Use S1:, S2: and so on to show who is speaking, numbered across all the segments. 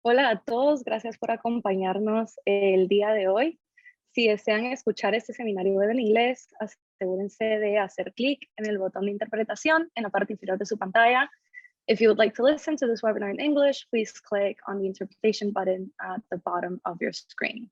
S1: Hola a todos, gracias por acompañarnos el día de hoy. Si desean escuchar este seminario web en inglés, asegúrense de hacer clic en el botón de interpretación en la parte inferior de su pantalla. If you would like to listen to this webinar in English, please click on the interpretation button at the bottom of your screen.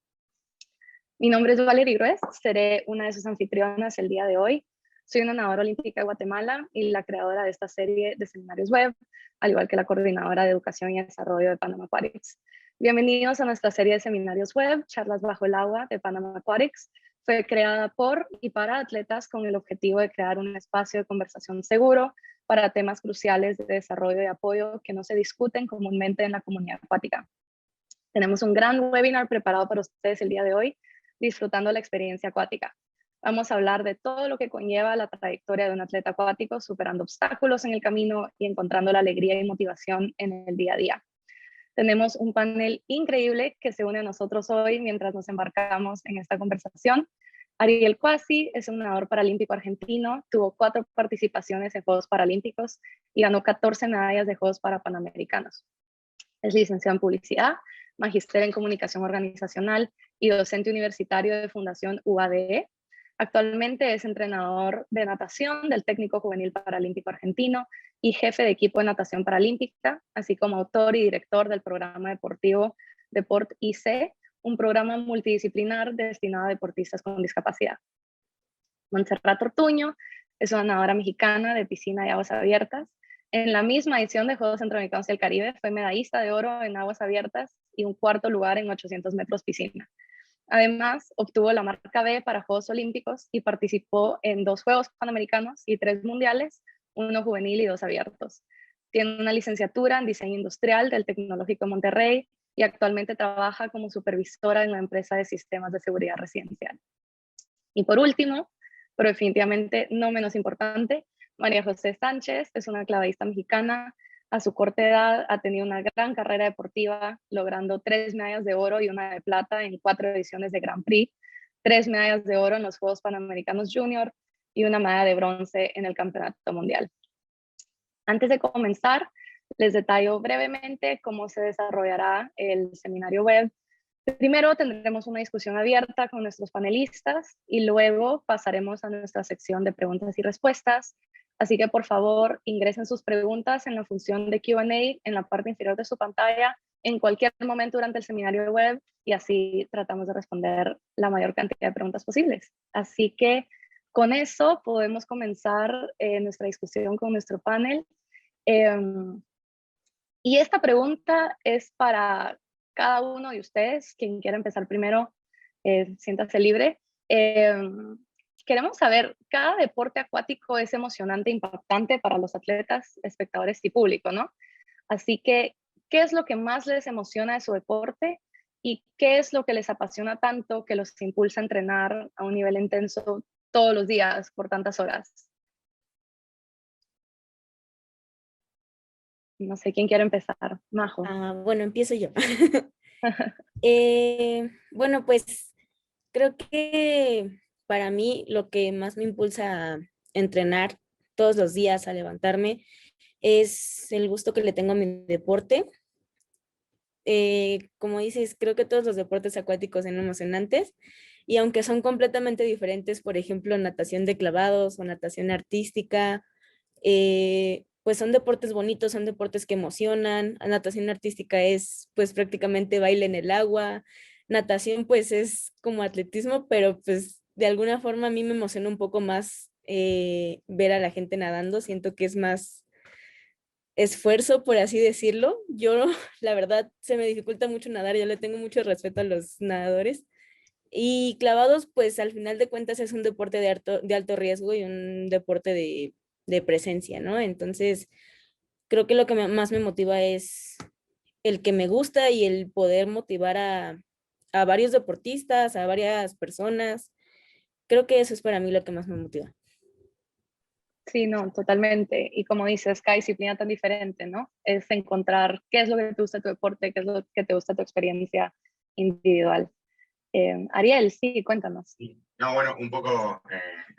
S1: Mi nombre es Valerie Gruez, seré una de sus anfitrionas el día de hoy. Soy una nadadora olímpica de Guatemala y la creadora de esta serie de seminarios web, al igual que la coordinadora de educación y desarrollo de Panama Aquatics. Bienvenidos a nuestra serie de seminarios web, Charlas bajo el agua de Panama Aquatics. Fue creada por y para atletas con el objetivo de crear un espacio de conversación seguro para temas cruciales de desarrollo y apoyo que no se discuten comúnmente en la comunidad acuática. Tenemos un gran webinar preparado para ustedes el día de hoy, disfrutando la experiencia acuática. Vamos a hablar de todo lo que conlleva la trayectoria de un atleta acuático, superando obstáculos en el camino y encontrando la alegría y motivación en el día a día. Tenemos un panel increíble que se une a nosotros hoy mientras nos embarcamos en esta conversación. Ariel Cuasi es un nadador paralímpico argentino, tuvo 4 participaciones en Juegos Paralímpicos y ganó 14 medallas de Juegos Panamericanos. Es licenciado en Publicidad, magíster en Comunicación Organizacional y docente universitario de Fundación UADE. Actualmente es entrenador de natación del Técnico Juvenil Paralímpico Argentino y jefe de equipo de natación paralímpica, así como autor y director del programa deportivo Deport IC, un programa multidisciplinar destinado a deportistas con discapacidad. Montserrat Ortuño es una nadadora mexicana de piscina y aguas abiertas. En la misma edición de Juegos Centroamericanos del Caribe fue medallista de oro en aguas abiertas y un 4º lugar en 800 metros piscina. Además, obtuvo la marca B para Juegos Olímpicos y participó en 2 Juegos Panamericanos y 3 mundiales, 1 juvenil y 2 abiertos. Tiene una licenciatura en Diseño Industrial del Tecnológico de Monterrey y actualmente trabaja como supervisora en una empresa de sistemas de seguridad residencial. Y por último, pero definitivamente no menos importante, María José Sánchez es una clavadista mexicana. A su corta edad ha tenido una gran carrera deportiva, logrando 3 medallas de oro y 1 de plata en 4 ediciones de Grand Prix, 3 medallas de oro en los Juegos Panamericanos Junior y 1 medalla de bronce en el Campeonato Mundial. Antes de comenzar, les detallo brevemente cómo se desarrollará el seminario web. Primero tendremos una discusión abierta con nuestros panelistas y luego pasaremos a nuestra sección de preguntas y respuestas. Así que por favor ingresen sus preguntas en la función de Q&A en la parte inferior de su pantalla en cualquier momento durante el seminario web y así tratamos de responder la mayor cantidad de preguntas posibles. Así que con eso podemos comenzar nuestra discusión con nuestro panel. Y esta pregunta es para cada uno de ustedes. Quien quiera empezar primero, siéntase libre. Queremos saber, cada deporte acuático es emocionante e impactante para los atletas, espectadores y público, ¿no? Así que, ¿qué es lo que más les emociona de su deporte? ¿Y qué es lo que les apasiona tanto que los impulsa a entrenar a un nivel intenso todos los días por tantas horas? No sé quién quiere empezar. Majo.
S2: Bueno, empiezo yo. Bueno, pues creo que para mí lo que más me impulsa a entrenar todos los días, a levantarme, es el gusto que le tengo a mi deporte. Como dices, creo que todos los deportes acuáticos son emocionantes y aunque son completamente diferentes, por ejemplo, natación de clavados o natación artística, pues son deportes bonitos, son deportes que emocionan. Natación artística es pues prácticamente baile en el agua. Natación pues es como atletismo, pero pues de alguna forma a mí me emociona un poco más ver a la gente nadando. Siento que es más esfuerzo, por así decirlo. Yo, la verdad, se me dificulta mucho nadar, yo le tengo mucho respeto a los nadadores. Y clavados, pues al final de cuentas es un deporte de alto riesgo y un deporte de presencia, ¿no? Entonces, creo que lo que más me motiva es el que me gusta y el poder motivar a varios deportistas, a varias personas. Creo que eso es para mí lo que más me motiva.
S1: Sí, no, totalmente. Y como dices, cada disciplina tan diferente, ¿no? Es encontrar qué es lo que te gusta de tu deporte, qué es lo que te gusta de tu experiencia individual. Ariel, sí, cuéntanos.
S3: Sí. No, bueno, un poco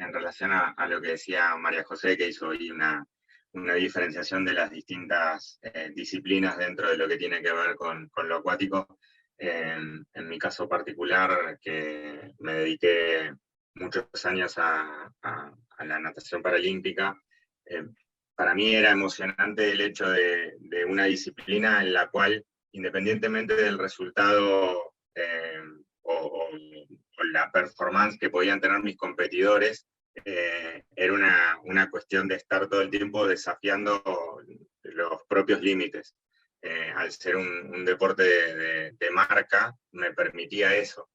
S3: en relación a lo que decía María José, que hizo hoy una una diferenciación de las distintas disciplinas dentro de lo que tiene que ver con lo acuático. En mi caso particular, que me dediqué muchos años a la natación paralímpica, para mí era emocionante el hecho de una disciplina en la cual, independientemente del resultado o la performance que podían tener mis competidores, era una cuestión de estar todo el tiempo desafiando los propios límites. Al ser un deporte de marca, me permitía eso.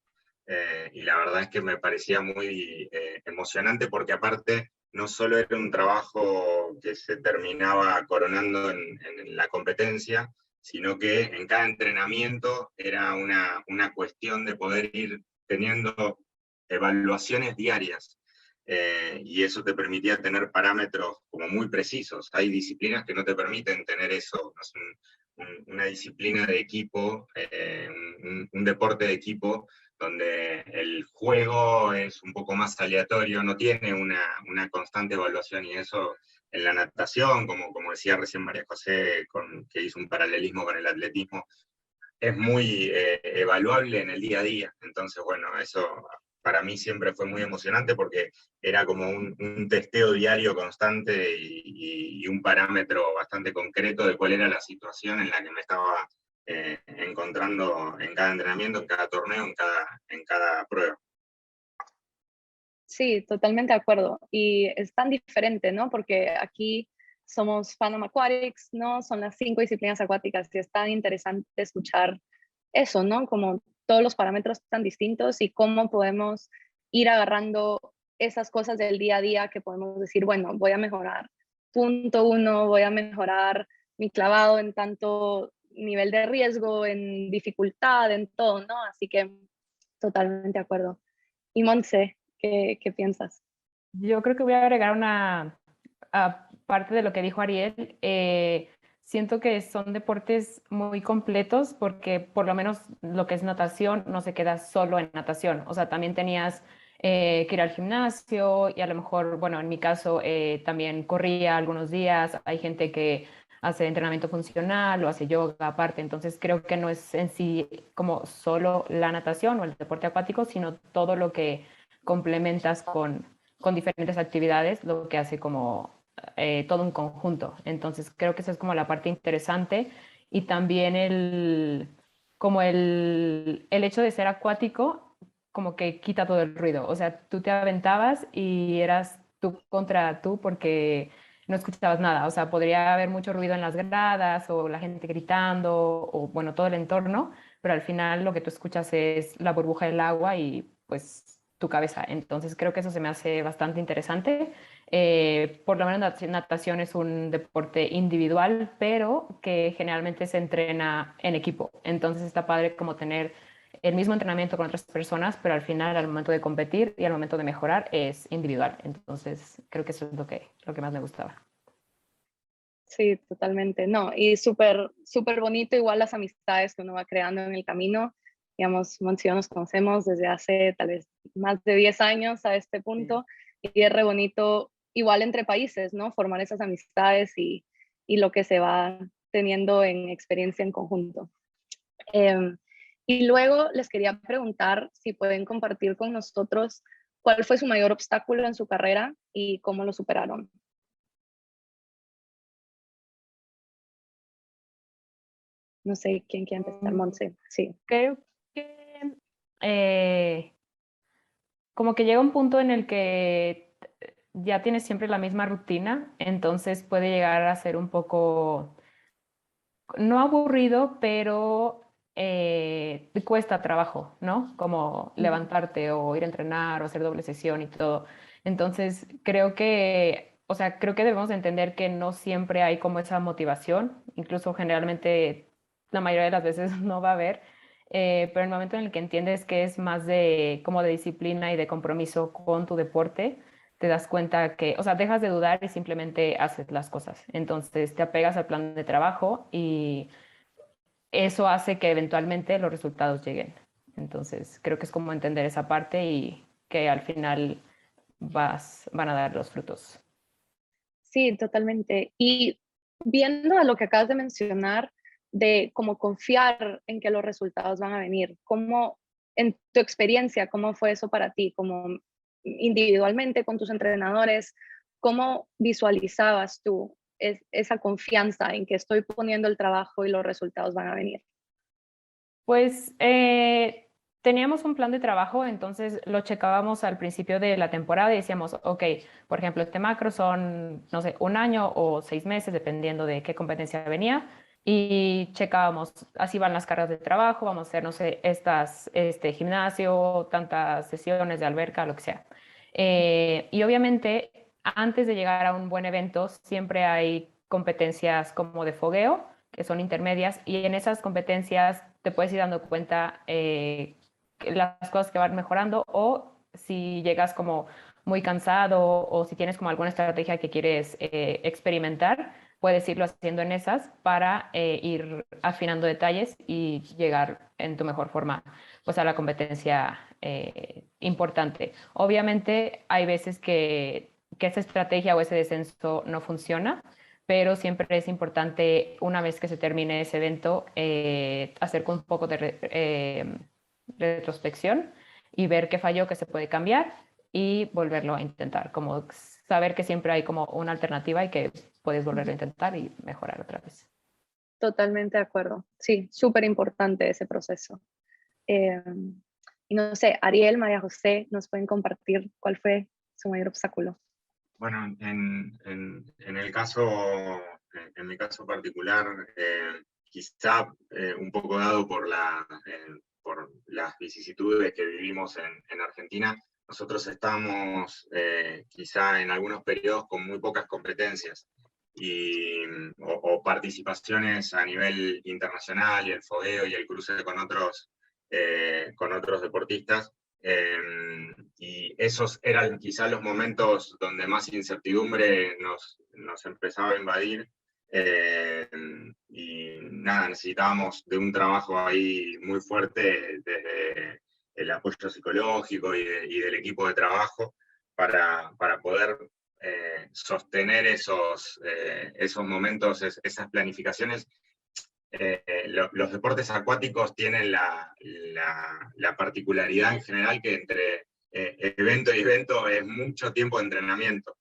S3: Y la verdad es que me parecía muy emocionante, porque aparte no solo era un trabajo que se terminaba coronando en la competencia, sino que en cada entrenamiento era una cuestión de poder ir teniendo evaluaciones diarias. Y eso te permitía tener parámetros como muy precisos. Hay disciplinas que no te permiten tener eso. No es una disciplina de equipo, un deporte de equipo, donde el juego es un poco más aleatorio, no tiene una constante evaluación, y eso en la natación, como decía recién María José, que hizo un paralelismo con el atletismo, es muy evaluable en el día a día. Entonces, bueno, eso para mí siempre fue muy emocionante, porque era como un testeo diario constante y un parámetro bastante concreto de cuál era la situación en la que me estaba encontrando en cada entrenamiento, en cada torneo, en cada prueba.
S1: Sí, totalmente de acuerdo. Y es tan diferente, ¿no? Porque aquí somos Phantom Aquatics, ¿no? Son las 5 disciplinas acuáticas, y es tan interesante escuchar eso, ¿no? Como todos los parámetros tan distintos, y cómo podemos ir agarrando esas cosas del día a día que podemos decir, bueno, voy a mejorar punto uno, voy a mejorar mi clavado en tanto nivel de riesgo, en dificultad, en todo, ¿no? Así que totalmente de acuerdo. Y Montse, ¿qué piensas?
S4: Yo creo que voy a agregar una parte de lo que dijo Ariel. Siento que son deportes muy completos, porque por lo menos lo que es natación no se queda solo en natación. O sea, también tenías que ir al gimnasio, y a lo mejor, bueno, en mi caso también corría algunos días. Hay gente que hace entrenamiento funcional o hace yoga aparte. Entonces creo que no es en sí como solo la natación o el deporte acuático, sino todo lo que complementas con diferentes actividades, lo que hace como todo un conjunto. Entonces creo que esa es como la parte interesante. Y también como el hecho de ser acuático como que quita todo el ruido. O sea, tú te aventabas y eras tú contra tú, porque no escuchabas nada. O sea, podría haber mucho ruido en las gradas, o la gente gritando, o bueno, todo el entorno, pero al final lo que tú escuchas es la burbuja del agua y pues tu cabeza. Entonces creo que eso se me hace bastante interesante. Por lo menos natación es un deporte individual, pero que generalmente se entrena en equipo. Entonces está padre como tener el mismo entrenamiento con otras personas, pero al final, al momento de competir y al momento de mejorar, es individual. Entonces creo que eso es lo que más me gustaba.
S1: Sí, totalmente. No, y súper, súper bonito igual las amistades que uno va creando en el camino. Digamos, Monse y yo nos conocemos desde hace tal vez más de 10 años a este punto, y es re bonito igual entre países, ¿no? Formar esas amistades y lo que se va teniendo en experiencia en conjunto. Y luego les quería preguntar si pueden compartir con nosotros cuál fue su mayor obstáculo en su carrera y cómo lo superaron. No sé quién quiere empezar, Monse. Sí.
S4: Creo que como que llega un punto en el que ya tienes siempre la misma rutina, entonces puede llegar a ser un poco, no aburrido, pero te cuesta trabajo, ¿no? Como levantarte o ir a entrenar o hacer doble sesión y todo. Entonces creo que, o sea, creo que debemos entender que no siempre hay como esa motivación, incluso generalmente la mayoría de las veces no va a haber. Pero el momento en el que entiendes que es más de como de disciplina y de compromiso con tu deporte, te das cuenta que, o sea, dejas de dudar y simplemente haces las cosas. Entonces te apegas al plan de trabajo y eso hace que eventualmente los resultados lleguen. Entonces creo que es como entender esa parte y que al final van a dar los frutos.
S1: Sí, totalmente. Y viendo a lo que acabas de mencionar, de cómo confiar en que los resultados van a venir, ¿cómo, en tu experiencia, cómo fue eso para ti? Como individualmente con tus entrenadores, ¿cómo visualizabas tú esa confianza en que estoy poniendo el trabajo y los resultados van a venir?
S4: Pues teníamos un plan de trabajo, entonces lo checábamos al principio de la temporada y decíamos, ok, por ejemplo, este macro son, no sé, 1 año o 6 meses, dependiendo de qué competencia venía, y checábamos, así van las cargas de trabajo, vamos a hacer, no sé, este gimnasio, tantas sesiones de alberca, lo que sea. Y obviamente, antes de llegar a un buen evento, siempre hay competencias como de fogueo, que son intermedias, y en esas competencias te puedes ir dando cuenta las cosas que van mejorando, o si llegas como muy cansado o si tienes como alguna estrategia que quieres experimentar, puedes irlo haciendo en esas para ir afinando detalles y llegar en tu mejor forma pues a la competencia importante. Obviamente hay veces que esa estrategia o ese descenso no funciona, pero siempre es importante, una vez que se termine ese evento, hacer un poco de retrospección y ver qué falló, qué se puede cambiar y volverlo a intentar, como saber que siempre hay como una alternativa y que puedes volverlo a intentar y mejorar otra vez.
S1: Totalmente de acuerdo. Sí, súper importante ese proceso. Eh, y no sé, Ariel, María José, ¿nos pueden compartir cuál fue su mayor obstáculo?
S3: Bueno, en el caso, en mi caso particular, quizá un poco dado por las vicisitudes que vivimos en Argentina, nosotros estamos quizá en algunos periodos con muy pocas competencias o participaciones a nivel internacional, y el fogueo y el cruce con otros deportistas. Y esos eran quizás los momentos donde más incertidumbre nos empezaba a invadir. Y nada, necesitábamos de un trabajo ahí muy fuerte desde el apoyo psicológico y del equipo de trabajo para poder sostener esos momentos, esas planificaciones. Los deportes acuáticos tienen la particularidad en general que entre evento y evento es mucho tiempo de entrenamiento.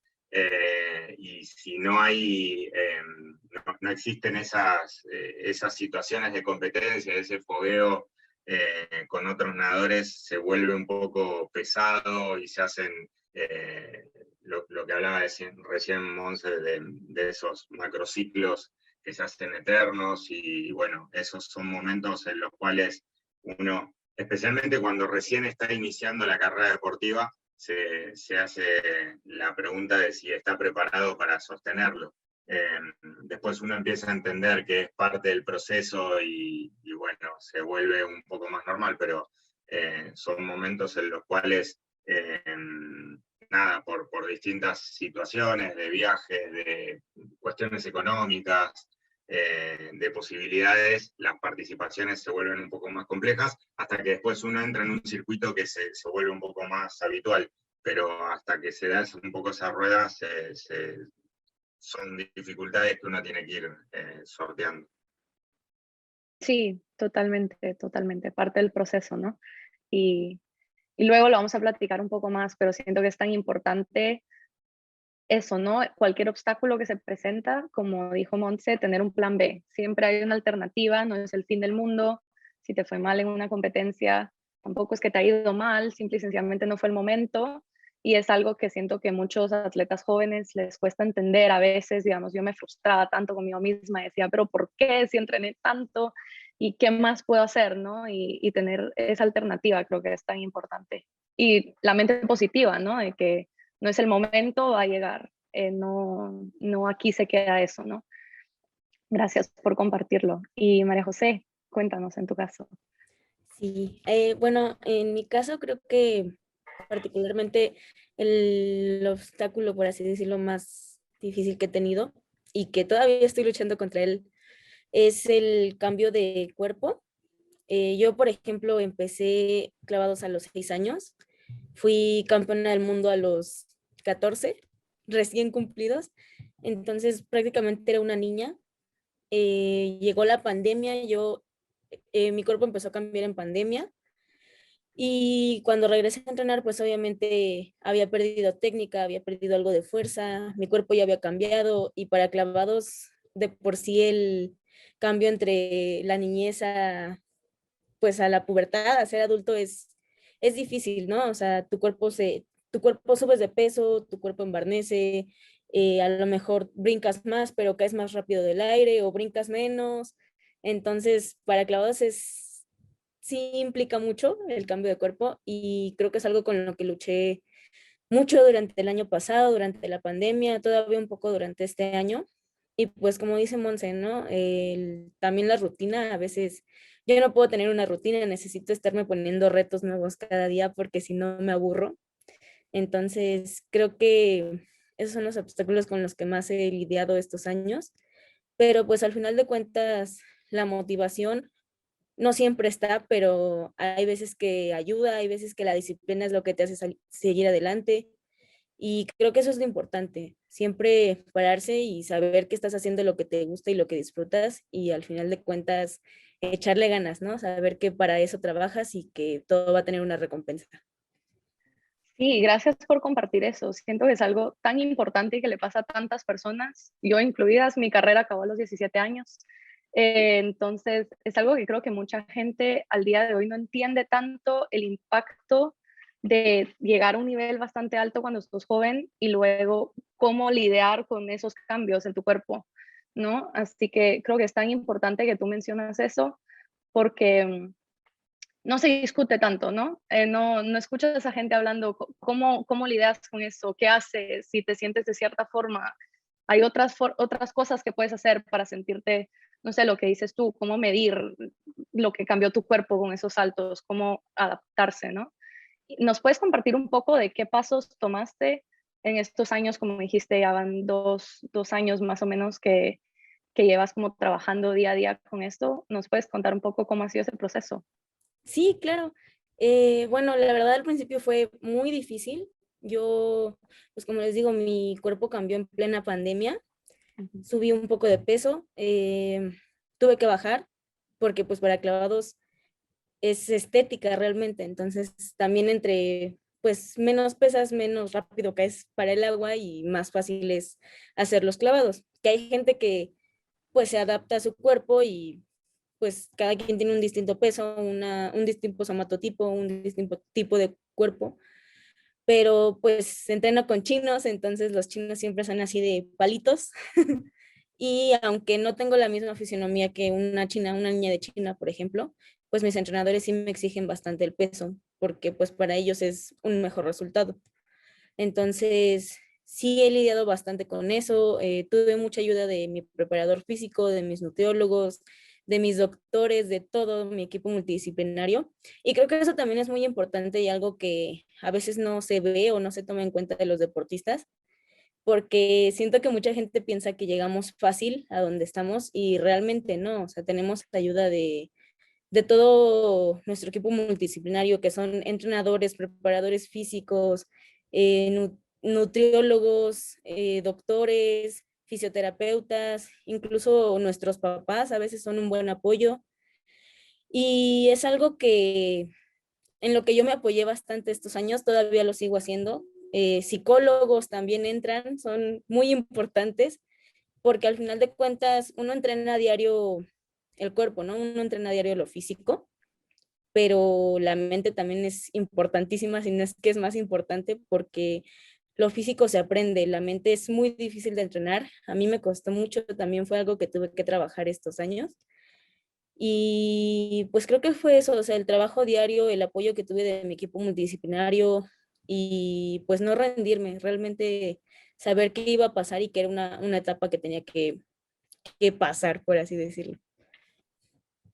S3: Y si no hay, no existen esas situaciones de competencia, ese fogueo con otros nadadores, se vuelve un poco pesado y se hacen lo que hablaba recién Monse, de esos macrociclos que se hacen eternos, y bueno, esos son momentos en los cuales uno, especialmente cuando recién está iniciando la carrera deportiva, se hace la pregunta de si está preparado para sostenerlo. Después uno empieza a entender que es parte del proceso y bueno, se vuelve un poco más normal, pero son momentos en los cuales nada, por distintas situaciones de viajes, de cuestiones económicas, de posibilidades, las participaciones se vuelven un poco más complejas, hasta que después uno entra en un circuito que se vuelve un poco más habitual, pero hasta que se da un poco esa rueda, son dificultades que uno tiene que ir sorteando.
S1: Sí, totalmente, totalmente, parte del proceso, ¿no? Y luego lo vamos a platicar un poco más, pero siento que es tan importante eso, ¿no? Cualquier obstáculo que se presenta, como dijo Montse, tener un plan B. Siempre hay una alternativa, no es el fin del mundo. Si te fue mal en una competencia, tampoco es que te ha ido mal, simple y sencillamente no fue el momento. Y es algo que siento que muchos atletas jóvenes les cuesta entender a veces. Digamos, yo me frustraba tanto conmigo misma, decía, pero ¿por qué si entrené tanto? ¿Y qué más puedo hacer, no? Y tener esa alternativa creo que es tan importante. Y la mente positiva, ¿no? De que no es el momento, va a llegar. No aquí se queda eso, ¿no? Gracias por compartirlo. Y María José, cuéntanos en tu caso.
S2: Sí, bueno, en mi caso creo que particularmente el obstáculo, por así decirlo, más difícil que he tenido y que todavía estoy luchando contra él es el cambio de cuerpo. Yo, por ejemplo, empecé clavados a los 6 años, fui campeona del mundo a los 14, recién cumplidos, entonces prácticamente era una niña. Llegó la pandemia, mi cuerpo empezó a cambiar en pandemia y cuando regresé a entrenar, pues obviamente había perdido técnica, había perdido algo de fuerza, mi cuerpo ya había cambiado y para clavados de por sí el cambio entre la niñez pues a la pubertad, a ser adulto es difícil, ¿no? O sea, tu cuerpo subes de peso, tu cuerpo embarnece, a lo mejor brincas más, pero caes más rápido del aire o brincas menos. Entonces, para clavados sí implica mucho el cambio de cuerpo y creo que es algo con lo que luché mucho durante el año pasado, durante la pandemia, todavía un poco durante este año. Y pues como dice Monse, ¿no? También la rutina, a veces yo no puedo tener una rutina, necesito estarme poniendo retos nuevos cada día porque si no me aburro. Entonces creo que esos son los obstáculos con los que más he lidiado estos años. Pero pues al final de cuentas, la motivación no siempre está, pero hay veces que ayuda, hay veces que la disciplina es lo que te hace seguir adelante. Y creo que eso es lo importante, siempre pararse y saber que estás haciendo lo que te gusta y lo que disfrutas y al final de cuentas echarle ganas, ¿no? Saber que para eso trabajas y que todo va a tener una recompensa.
S1: Sí, gracias por compartir eso. Siento que es algo tan importante y que le pasa a tantas personas, yo incluidas. Mi carrera acabó a los 17 años. Entonces, es algo que creo que mucha gente al día de hoy no entiende tanto el impacto de llegar a un nivel bastante alto cuando sos joven y luego cómo lidiar con esos cambios en tu cuerpo, ¿no? Así que creo que es tan importante que tú mencionas eso porque no se discute tanto, ¿no? No escuchas a esa gente hablando cómo lidias con eso, qué haces, si te sientes de cierta forma. Hay otras cosas que puedes hacer para sentirte, no sé, lo que dices tú, cómo medir lo que cambió tu cuerpo con esos saltos, cómo adaptarse, ¿no? ¿Nos puedes compartir un poco de qué pasos tomaste en estos años? Como dijiste, ya van dos años más o menos que llevas como trabajando día a día con esto. ¿Nos puedes contar un poco cómo ha sido ese proceso?
S2: Sí, claro. Bueno, la verdad al principio fue muy difícil. Yo, pues como les digo, mi cuerpo cambió en plena pandemia,
S1: Ujú.
S2: subí un poco de peso, tuve que bajar porque pues para clavados es estética realmente, entonces también entre pues menos pesas, menos rápido caes para el agua y más fácil es hacer los clavados, que hay gente que pues se adapta a su cuerpo y pues cada quien tiene un distinto peso, un distinto somatotipo, un distinto tipo de cuerpo, pero pues se entrena con chinos, entonces los chinos siempre son así de palitos. Y aunque no tengo la misma fisionomía que una china, una niña de China, por ejemplo, pues mis entrenadores sí me exigen bastante el peso, porque pues para ellos es un mejor resultado. Entonces, sí he lidiado bastante con eso. Tuve mucha ayuda de mi preparador físico, de mis nutriólogos, de mis doctores, de todo mi equipo multidisciplinario. Y creo que eso también es muy importante y algo que a veces no se ve o no se toma en cuenta de los deportistas, porque siento que mucha gente piensa que llegamos fácil a donde estamos y realmente no. O sea, tenemos ayuda de todo nuestro equipo multidisciplinario, que son entrenadores, preparadores físicos, nutriólogos, doctores, fisioterapeutas, incluso nuestros papás a veces son un buen apoyo. Y es algo que en lo que yo me apoyé bastante estos años, todavía lo sigo haciendo. Psicólogos también entran, son muy importantes porque al final de cuentas uno entrena a diario el cuerpo, ¿no? Uno entrena a diario lo físico, pero la mente también es importantísima, si no es que es más importante, porque lo físico se aprende, la mente es muy difícil de entrenar. A mí me costó mucho, también fue algo que tuve que trabajar estos años. Y pues creo que fue eso, o sea, el trabajo diario, el apoyo que tuve de mi equipo multidisciplinario y pues no rendirme, realmente saber qué iba a pasar y que era una etapa que tenía que pasar, por así decirlo.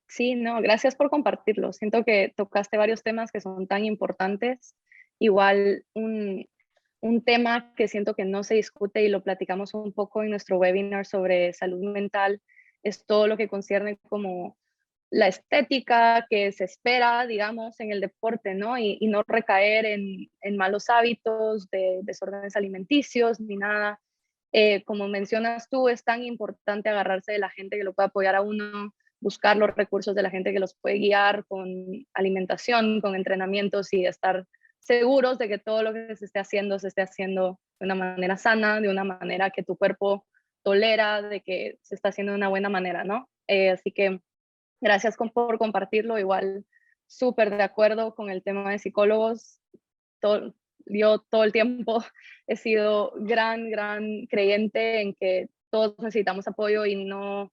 S1: Sí, no, gracias por compartirlo. Siento que tocaste varios temas que son tan importantes. Igual un tema que siento que no se discute y lo platicamos un poco en nuestro webinar sobre salud mental es todo lo que concierne como la estética que se espera, digamos, en el deporte, ¿no? Y no recaer en malos hábitos, de desórdenes alimenticios, ni nada. Como mencionas tú, es tan importante agarrarse de la gente que lo puede apoyar a uno, buscar los recursos de la gente que los puede guiar con alimentación, con entrenamientos y estar seguros de que todo lo que se esté haciendo de una manera sana, de una manera que tu cuerpo tolera, de que se está haciendo de una buena manera, ¿no? Así que gracias por compartirlo. Igual, súper de acuerdo con el tema de psicólogos. Yo todo el tiempo he sido gran creyente en que todos necesitamos apoyo y no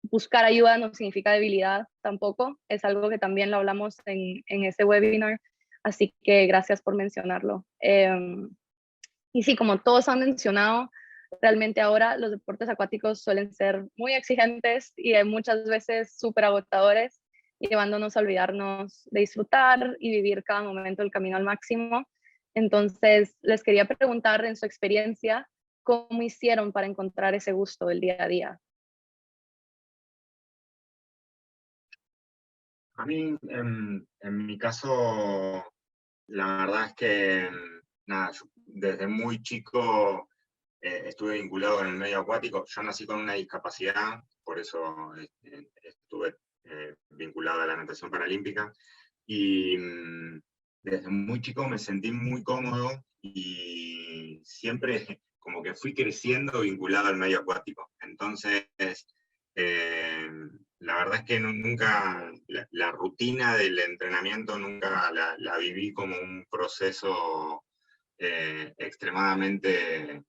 S1: buscar ayuda no significa debilidad tampoco. Es algo que también lo hablamos en ese webinar, así que gracias por mencionarlo. Y sí, como todos han mencionado, realmente ahora los deportes acuáticos suelen ser muy exigentes y muchas veces súper agotadores, llevándonos a olvidarnos de disfrutar y vivir cada momento del camino al máximo. Entonces, les quería preguntar en su experiencia, ¿cómo hicieron para encontrar ese gusto del día a día?
S3: A mí, en mi caso, la verdad es que, nada, yo desde muy chico estuve vinculado en el medio acuático. Yo nací con una discapacidad, por eso estuve vinculado a la natación paralímpica. Y desde muy chico me sentí muy cómodo y siempre como que fui creciendo vinculado al medio acuático. Entonces, eh, la verdad es que nunca, la rutina del entrenamiento nunca la viví como un proceso extremadamente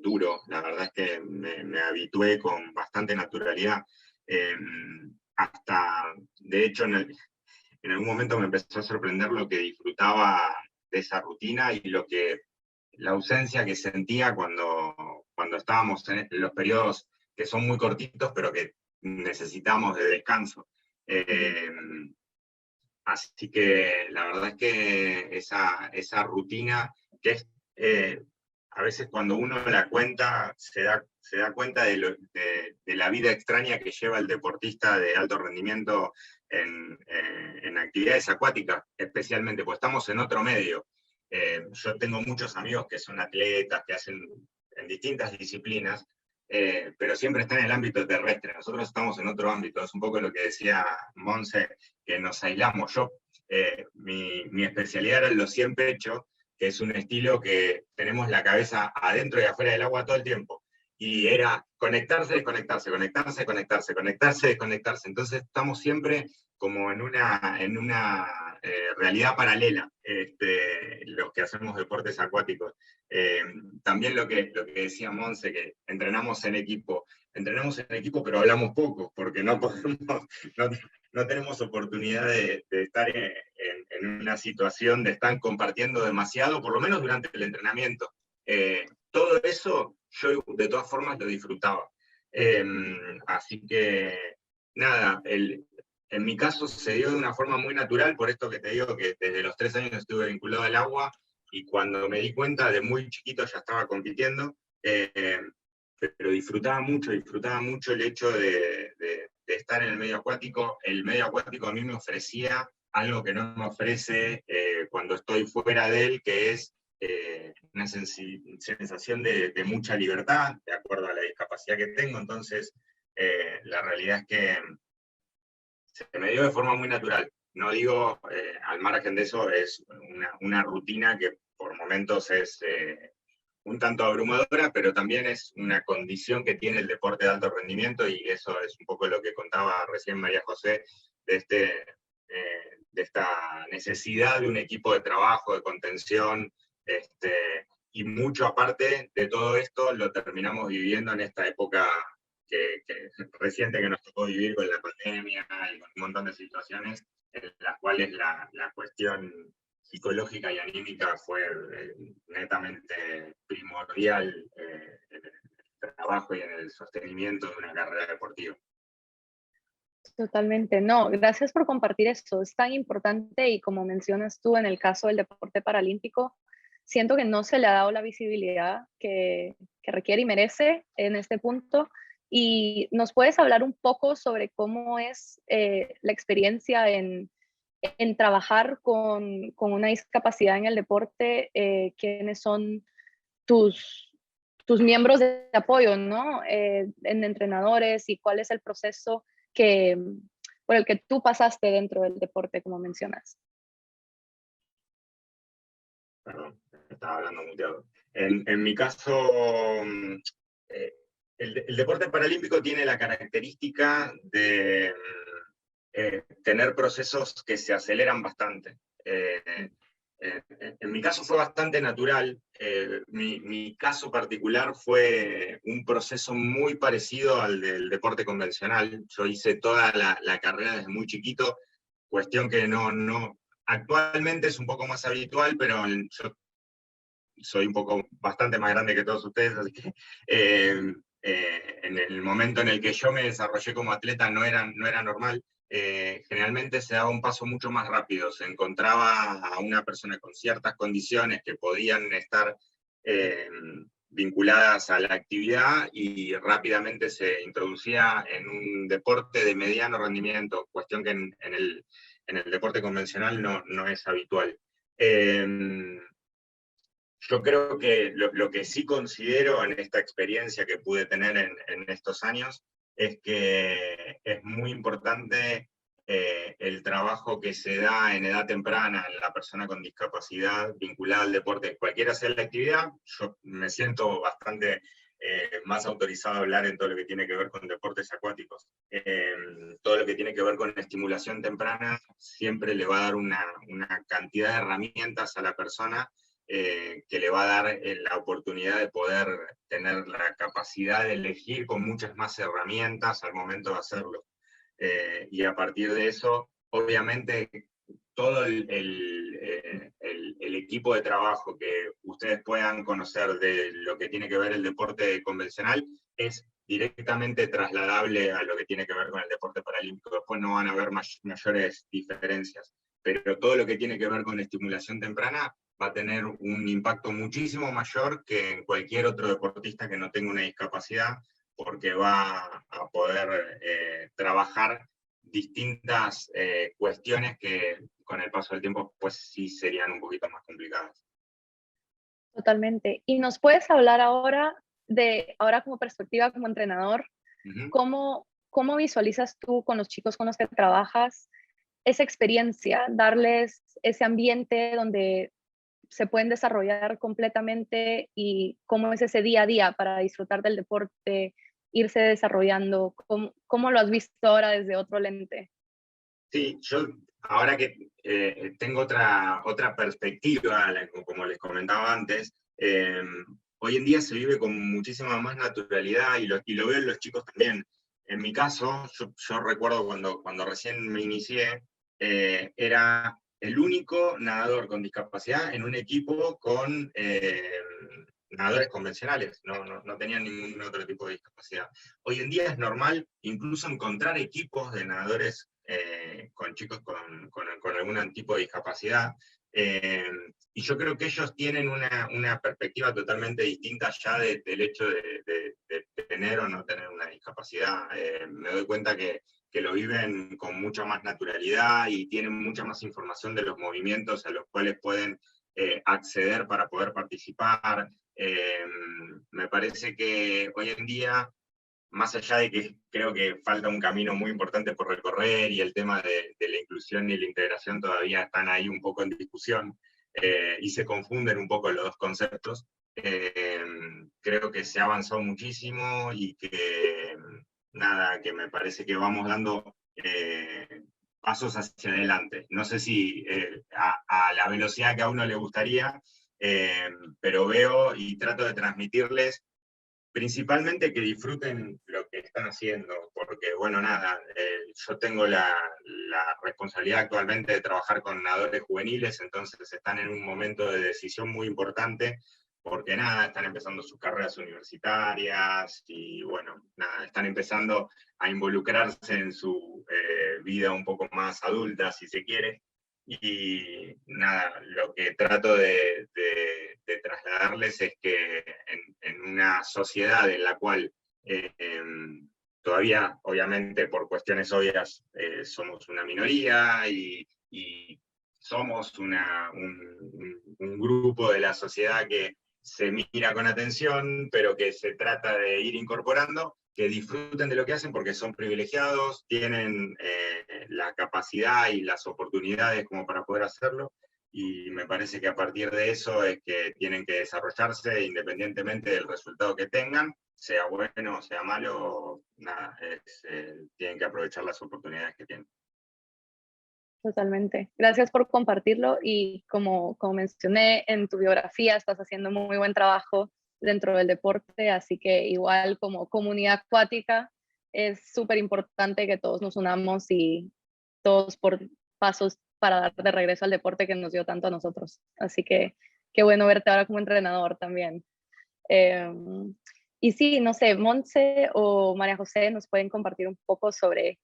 S3: duro. La verdad es que me habitué con bastante naturalidad. Hasta, de hecho, en algún momento me empezó a sorprender lo que disfrutaba de esa rutina y la ausencia que sentía cuando estábamos en los periodos que son muy cortitos, pero que necesitamos de descanso. Así que la verdad es que esa rutina, que es, a veces cuando uno la cuenta, se da cuenta de la vida extraña que lleva el deportista de alto rendimiento en actividades acuáticas, especialmente, pues estamos en otro medio. Yo tengo muchos amigos que son atletas, que hacen en distintas disciplinas, pero siempre están en el ámbito terrestre. Nosotros estamos en otro ámbito. Es un poco lo que decía Monse, que nos aislamos. Mi especialidad era los 100 pechos, que es un estilo que tenemos la cabeza adentro y afuera del agua todo el tiempo. Y era conectarse, desconectarse, conectarse, conectarse, conectarse, desconectarse. Entonces estamos siempre como en una realidad paralela, los que hacemos deportes acuáticos. También lo que decía Monse, que entrenamos en equipo, pero hablamos poco, porque no tenemos oportunidad de estar en una situación de estar compartiendo demasiado, por lo menos durante el entrenamiento. Todo eso yo de todas formas lo disfrutaba. Así que, nada, en mi caso se dio de una forma muy natural, por esto que te digo que desde los 3 años estuve vinculado al agua, y cuando me di cuenta de muy chiquito ya estaba compitiendo, pero disfrutaba mucho el hecho de estar en el medio acuático. El medio acuático a mí me ofrecía algo que no me ofrece cuando estoy fuera de él, que es una sensación de mucha libertad, de acuerdo a la discapacidad que tengo. Entonces, la realidad es que se me dio de forma muy natural. No digo, al margen de eso, es una rutina que por momentos es un tanto abrumadora, pero también es una condición que tiene el deporte de alto rendimiento, y eso es un poco lo que contaba recién María José, de esta necesidad de un equipo de trabajo, de contención, y mucho aparte de todo esto lo terminamos viviendo en esta época reciente que nos tocó vivir con la pandemia y con un montón de situaciones en las cuales la cuestión psicológica y anímica fue netamente primordial en el trabajo y en el sostenimiento de una carrera deportiva.
S1: Totalmente, no, gracias por compartir esto, es tan importante, y como mencionas tú en el caso del deporte paralímpico, siento que no se le ha dado la visibilidad que requiere y merece en este punto. ¿Y nos puedes hablar un poco sobre cómo es la experiencia en trabajar con una discapacidad en el deporte? ¿Quiénes son tus tus miembros de apoyo, ¿no? En entrenadores y cuál es el proceso por el que tú pasaste dentro del deporte, como mencionas.
S3: Perdón, estaba hablando muteado. En mi caso, el deporte paralímpico tiene la característica de tener procesos que se aceleran bastante. En mi caso fue bastante natural. Mi caso particular fue un proceso muy parecido al del deporte convencional. Yo hice toda la carrera desde muy chiquito, cuestión que actualmente es un poco más habitual, pero yo soy un poco bastante más grande que todos ustedes, así que en el momento en el que yo me desarrollé como atleta no era normal. Generalmente se daba un paso mucho más rápido, se encontraba a una persona con ciertas condiciones que podían estar vinculadas a la actividad y rápidamente se introducía en un deporte de mediano rendimiento, cuestión que en el deporte convencional no es habitual. Yo creo que lo que sí considero en esta experiencia que pude tener en estos años es que es muy importante el trabajo que se da en edad temprana en la persona con discapacidad vinculada al deporte, cualquiera sea la actividad. Yo me siento bastante más autorizado a hablar en todo lo que tiene que ver con deportes acuáticos. Todo lo que tiene que ver con estimulación temprana siempre le va a dar una cantidad de herramientas a la persona que le va a dar la oportunidad de poder tener la capacidad de elegir con muchas más herramientas al momento de hacerlo. Y a partir de eso, obviamente, todo el equipo de trabajo que ustedes puedan conocer de lo que tiene que ver el deporte convencional es directamente trasladable a lo que tiene que ver con el deporte paralímpico. Después no van a haber mayores diferencias. Pero todo lo que tiene que ver con estimulación temprana va a tener un impacto muchísimo mayor que en cualquier otro deportista que no tenga una discapacidad, porque va a poder trabajar distintas cuestiones que con el paso del tiempo pues sí serían un poquito más complicadas.
S1: Totalmente. ¿Y nos puedes hablar ahora como perspectiva como entrenador, cómo visualizas tú con los chicos con los que trabajas esa experiencia, darles ese ambiente donde se pueden desarrollar completamente y cómo es ese día a día para disfrutar del deporte, irse desarrollando? ¿Cómo lo has visto ahora desde otro lente?
S3: Sí, yo ahora que tengo otra perspectiva, como les comentaba antes, hoy en día se vive con muchísima más naturalidad y lo veo en los chicos también. En mi caso, yo recuerdo cuando recién me inicié, era el único nadador con discapacidad en un equipo con nadadores convencionales, no tenían ningún otro tipo de discapacidad. Hoy en día es normal incluso encontrar equipos de nadadores con chicos con algún tipo de discapacidad, y yo creo que ellos tienen una perspectiva totalmente distinta ya del hecho de tener o no tener una discapacidad. Me doy cuenta que lo viven con mucha más naturalidad y tienen mucha más información de los movimientos a los cuales pueden acceder para poder participar. Me parece que hoy en día, más allá de que creo que falta un camino muy importante por recorrer y el tema de la inclusión y la integración todavía están ahí un poco en discusión y se confunden un poco los dos conceptos, creo que se ha avanzado muchísimo y que nada, que me parece que vamos dando pasos hacia adelante. No sé si a la velocidad que a uno le gustaría, pero veo y trato de transmitirles principalmente que disfruten lo que están haciendo, porque bueno, nada, yo tengo la responsabilidad actualmente de trabajar con nadadores juveniles, entonces están en un momento de decisión muy importante, porque nada, están empezando sus carreras universitarias y bueno, nada, están empezando a involucrarse en su vida un poco más adulta, si se quiere. Y nada, lo que trato de trasladarles es que en una sociedad en la cual todavía, obviamente, por cuestiones obvias, somos una minoría y somos un grupo de la sociedad que se mira con atención, pero que se trata de ir incorporando, que disfruten de lo que hacen porque son privilegiados, tienen la capacidad y las oportunidades como para poder hacerlo, y me parece que a partir de eso es que tienen que desarrollarse independientemente del resultado que tengan, sea bueno o sea malo, nada, tienen que aprovechar las oportunidades que tienen.
S1: Totalmente. Gracias por compartirlo y como mencioné en tu biografía, estás haciendo muy buen trabajo dentro del deporte, así que igual como comunidad acuática es súper importante que todos nos unamos y todos por pasos para dar de regreso al deporte que nos dio tanto a nosotros. Así que qué bueno verte ahora como entrenador también. Y sí, no sé, Montse o María José nos pueden compartir un poco sobre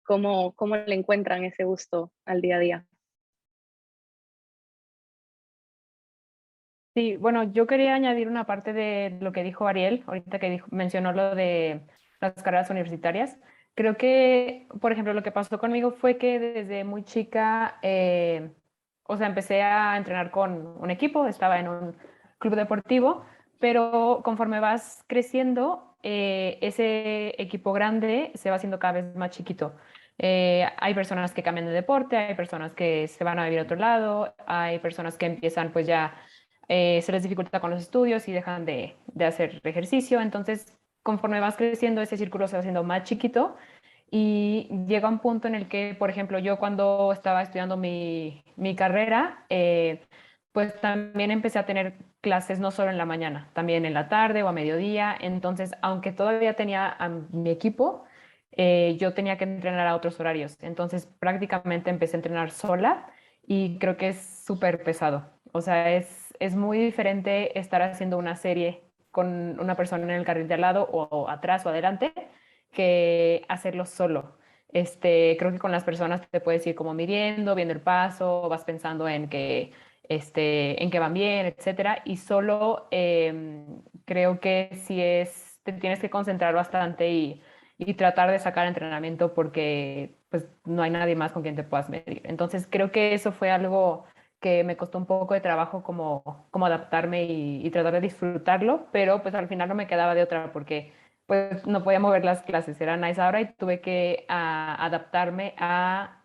S1: cómo le encuentran ese gusto al día a día.
S4: Sí, bueno, yo quería añadir una parte de lo que dijo Ariel, ahorita que mencionó lo de las carreras universitarias. Creo que, por ejemplo, lo que pasó conmigo fue que desde muy chica, o sea, empecé a entrenar con un equipo, estaba en un club deportivo, pero conforme vas creciendo, ese equipo grande se va haciendo cada vez más chiquito. Hay personas que cambian de deporte, hay personas que se van a vivir a otro lado, hay personas que empiezan pues ya se les dificulta con los estudios y dejan de hacer ejercicio. Entonces, conforme vas creciendo, ese círculo se va haciendo más chiquito y llega un punto en el que, por ejemplo, yo cuando estaba estudiando mi carrera, pues también empecé a tener clases no solo en la mañana, también en la tarde o a mediodía. Entonces, aunque todavía tenía a mi equipo, yo tenía que entrenar a otros horarios. Entonces, prácticamente empecé a entrenar sola y creo que es súper pesado. O sea, es muy diferente estar haciendo una serie con una persona en el carril de al lado o atrás o adelante que hacerlo solo. Creo que con las personas te puedes ir como midiendo, viendo el paso, vas pensando en que van bien, etcétera. Y solo creo que te tienes que concentrar bastante y tratar de sacar entrenamiento porque pues no hay nadie más con quien te puedas medir. Entonces creo que eso fue algo que me costó un poco de trabajo como adaptarme y tratar de disfrutarlo, pero pues al final no me quedaba de otra porque pues no podía mover las clases, eran a esa hora y tuve que adaptarme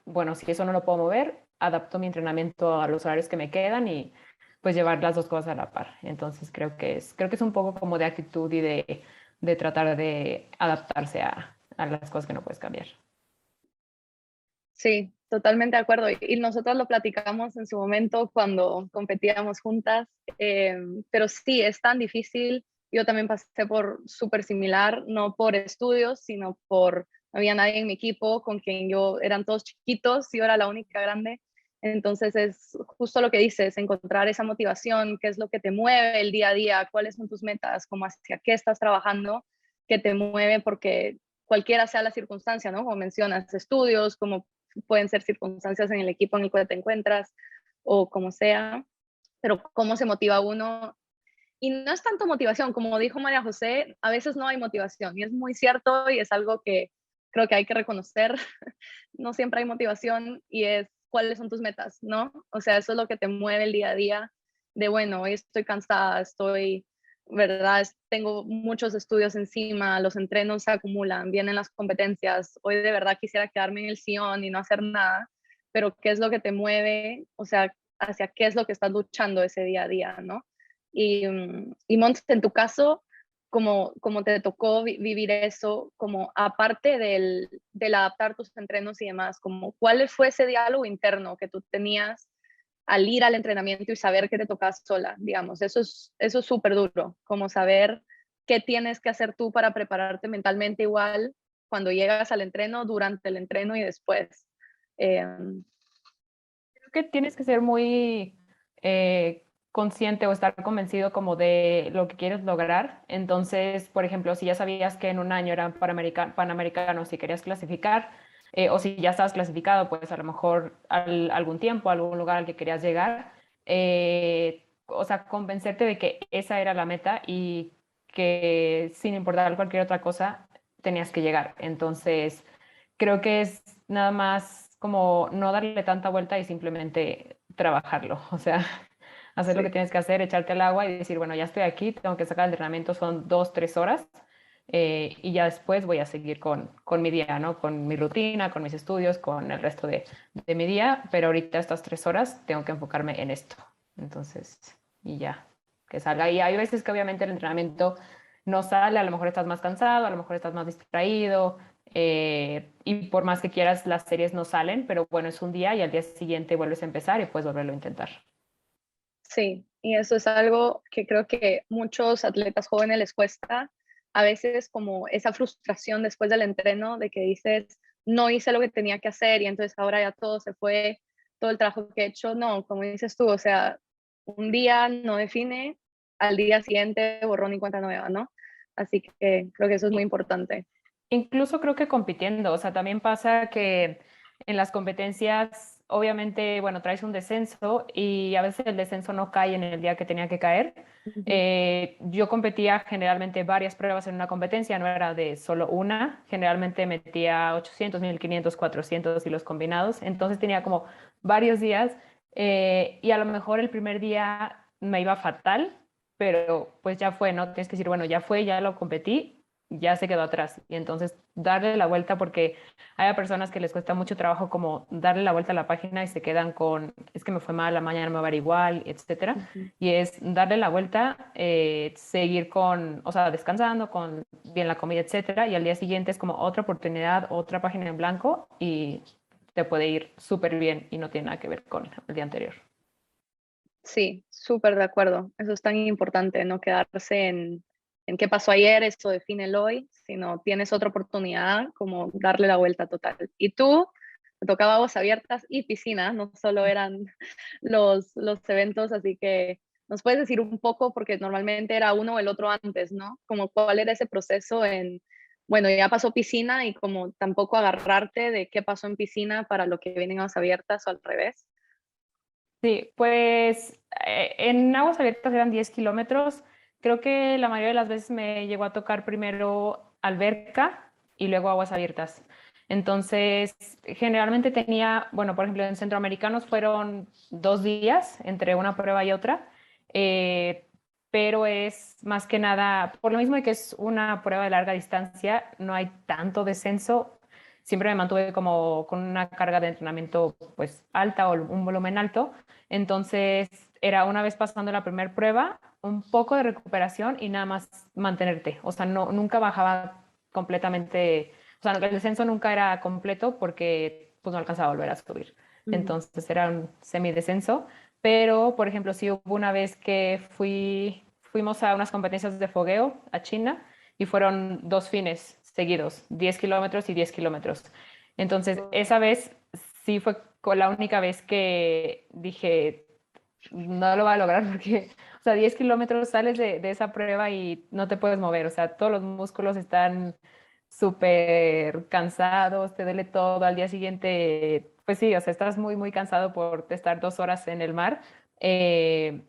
S4: bueno, si eso no lo puedo mover, adapto mi entrenamiento a los horarios que me quedan y pues llevar las dos cosas a la par. Entonces creo que es un poco como de actitud y de tratar de adaptarse a las cosas que no puedes cambiar.
S1: Sí, totalmente de acuerdo. Y nosotros lo platicamos en su momento cuando competíamos juntas, pero sí, es tan difícil. Yo también pasé por súper similar, no por estudios, sino no había nadie en mi equipo con quien eran todos chiquitos, yo era la única grande. Entonces es justo lo que dices, encontrar esa motivación, qué es lo que te mueve el ddía a día, cuáles son tus metas, cómo hacia qué estás trabajando, que te mueve porque cualquiera sea la circunstancia, ¿no? Como mencionas, estudios, como pueden ser circunstancias en el equipo en el que te encuentras o como sea, pero cómo se motiva uno. Y no es tanto motivación, como dijo María José, a veces no hay motivación y es muy cierto y es algo que creo que hay que reconocer. No siempre hay motivación y es cuáles son tus metas, ¿no? O sea, eso es lo que te mueve el día a día de, bueno, hoy estoy cansada, ¿verdad? Tengo muchos estudios encima, los entrenos se acumulan, vienen las competencias, hoy de verdad quisiera quedarme en el sillón y no hacer nada, pero ¿qué es lo que te mueve? O sea, hacia qué es lo que estás luchando ese día a día, ¿no? Y Mons, en tu caso, como te tocó vivir eso, como aparte del adaptar tus entrenos y demás, como cuál fue ese diálogo interno que tú tenías al ir al entrenamiento y saber que te tocas sola, digamos, eso es súper duro, como saber qué tienes que hacer tú para prepararte mentalmente igual cuando llegas al entreno, durante el entreno y después.
S4: Creo que tienes que ser muy consciente o estar convencido como de lo que quieres lograr. Entonces, por ejemplo, si ya sabías que en un año eran panamericanos y querías clasificar, o si ya estabas clasificado, pues a lo mejor algún tiempo, algún lugar al que querías llegar, o sea, convencerte de que esa era la meta y que sin importar cualquier otra cosa, tenías que llegar. Entonces, creo que es nada más como no darle tanta vuelta y simplemente trabajarlo. O sea, hacer lo que
S1: Sí.
S4: tienes que hacer, echarte al agua y decir, bueno, ya estoy aquí, tengo que sacar el entrenamiento, son 2, 3 horas. Y ya después voy a seguir con mi día, ¿no? Con mi rutina, con mis estudios, con el resto de mi día, pero ahorita estas 3 horas tengo que enfocarme en esto. Entonces, y ya, que salga. Y hay veces que obviamente el entrenamiento no sale, a lo mejor estás más cansado, a lo mejor estás más distraído, y por más que quieras, las series no salen, pero bueno, es un día y al día siguiente vuelves a empezar y puedes volverlo a intentar.
S1: Sí, y eso es algo que creo que muchos atletas jóvenes les cuesta, a veces como esa frustración después del entreno de que dices, no hice lo que tenía que hacer y entonces ahora ya todo se fue, todo el trabajo que he hecho, no, como dices tú, o sea, un día no define, al día siguiente borrón y cuenta nueva, ¿no? Así que creo que eso es muy importante.
S4: Incluso creo que compitiendo, o sea, también pasa que en las competencias, obviamente, bueno, traes un descenso y a veces el descenso no cae en el día que tenía que caer.
S1: Ujú.
S4: Yo competía generalmente varias pruebas en una competencia, no era de solo una, generalmente metía 800, 1500, 400 y los combinados, entonces tenía como varios días, y a lo mejor el primer día me iba fatal, pero pues ya fue, ¿no? Tienes que decir, bueno, ya fue, ya lo competí, ya se quedó atrás. Y entonces darle la vuelta, porque hay personas que les cuesta mucho trabajo como darle la vuelta a la página y se quedan con, es que me fue mal, la mañana me va a ir igual, etcétera.
S1: Ujú.
S4: Y es darle la vuelta, seguir con, o sea, descansando, con bien la comida, etcétera. Y al día siguiente es como otra oportunidad, otra página en blanco y te puede ir súper bien y no tiene nada que ver con el día anterior.
S1: Sí, súper de acuerdo. Eso es tan importante, no quedarse en qué pasó ayer, eso define el hoy, sino tienes otra oportunidad como darle la vuelta total. Y tú, te tocaba aguas abiertas y piscina, no solo eran los eventos, así que nos puedes decir un poco, porque normalmente era uno o el otro antes, ¿no? Como cuál era ese proceso en, bueno, ya pasó piscina y como tampoco agarrarte de qué pasó en piscina para lo que vienen aguas abiertas o al revés.
S4: Sí, pues en aguas abiertas eran 10 kilómetros. Creo que la mayoría de las veces me llegó a tocar primero alberca y luego aguas abiertas. Entonces, generalmente tenía, bueno, por ejemplo, en centroamericanos fueron 2 días entre una prueba y otra, eh, pero es más que nada, por lo mismo de que es una prueba de larga distancia, no hay tanto descenso. Siempre me mantuve como con una carga de entrenamiento pues alta o un volumen alto. Entonces, era una vez pasando la primera prueba, un poco de recuperación y nada más mantenerte. O sea, no, nunca bajaba completamente, o sea, el descenso nunca era completo porque pues no alcanzaba a volver a subir.
S1: Ujú.
S4: Entonces era un semidescenso. Pero, por ejemplo, sí hubo una vez que fuimos a unas competencias de fogueo a China y fueron 2 fines seguidos, 10 kilómetros y 10 kilómetros. Entonces, esa vez sí fue la única vez que dije, no lo va a lograr porque, o sea, 10 kilómetros sales de esa prueba y no te puedes mover, o sea, todos los músculos están súper cansados, te duele todo, al día siguiente, pues sí, o sea, estás muy, muy cansado por estar 2 horas en el mar, eh,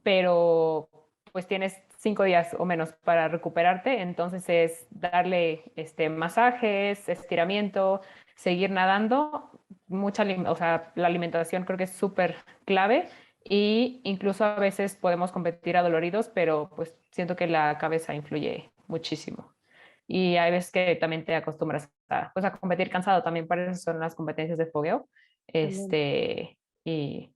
S4: pero pues tienes 5 días o menos para recuperarte, entonces es darle masajes, estiramiento, seguir nadando, o sea, la alimentación creo que es súper clave y incluso a veces podemos competir adoloridos, pero pues siento que la cabeza influye muchísimo. Y hay veces que también te acostumbras a, pues, a competir cansado, también para eso son las competencias de fogueo,
S1: También.
S4: y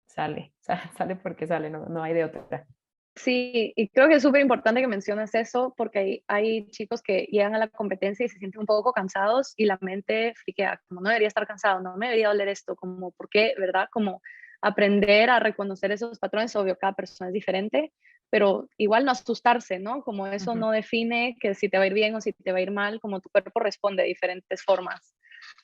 S4: sale, sale porque sale, no, no hay de otra.
S1: Sí, y creo que es súper importante que mencionas eso porque hay chicos que llegan a la competencia y se sienten un poco cansados y la mente friquea, como no debería estar cansado, no me debería doler esto, como por qué, ¿verdad? Como aprender a reconocer esos patrones, obvio, cada persona es diferente, pero igual no asustarse, ¿no? Como eso
S4: Ujú.
S1: no define que si te va a ir bien o si te va a ir mal, como tu cuerpo responde de diferentes formas.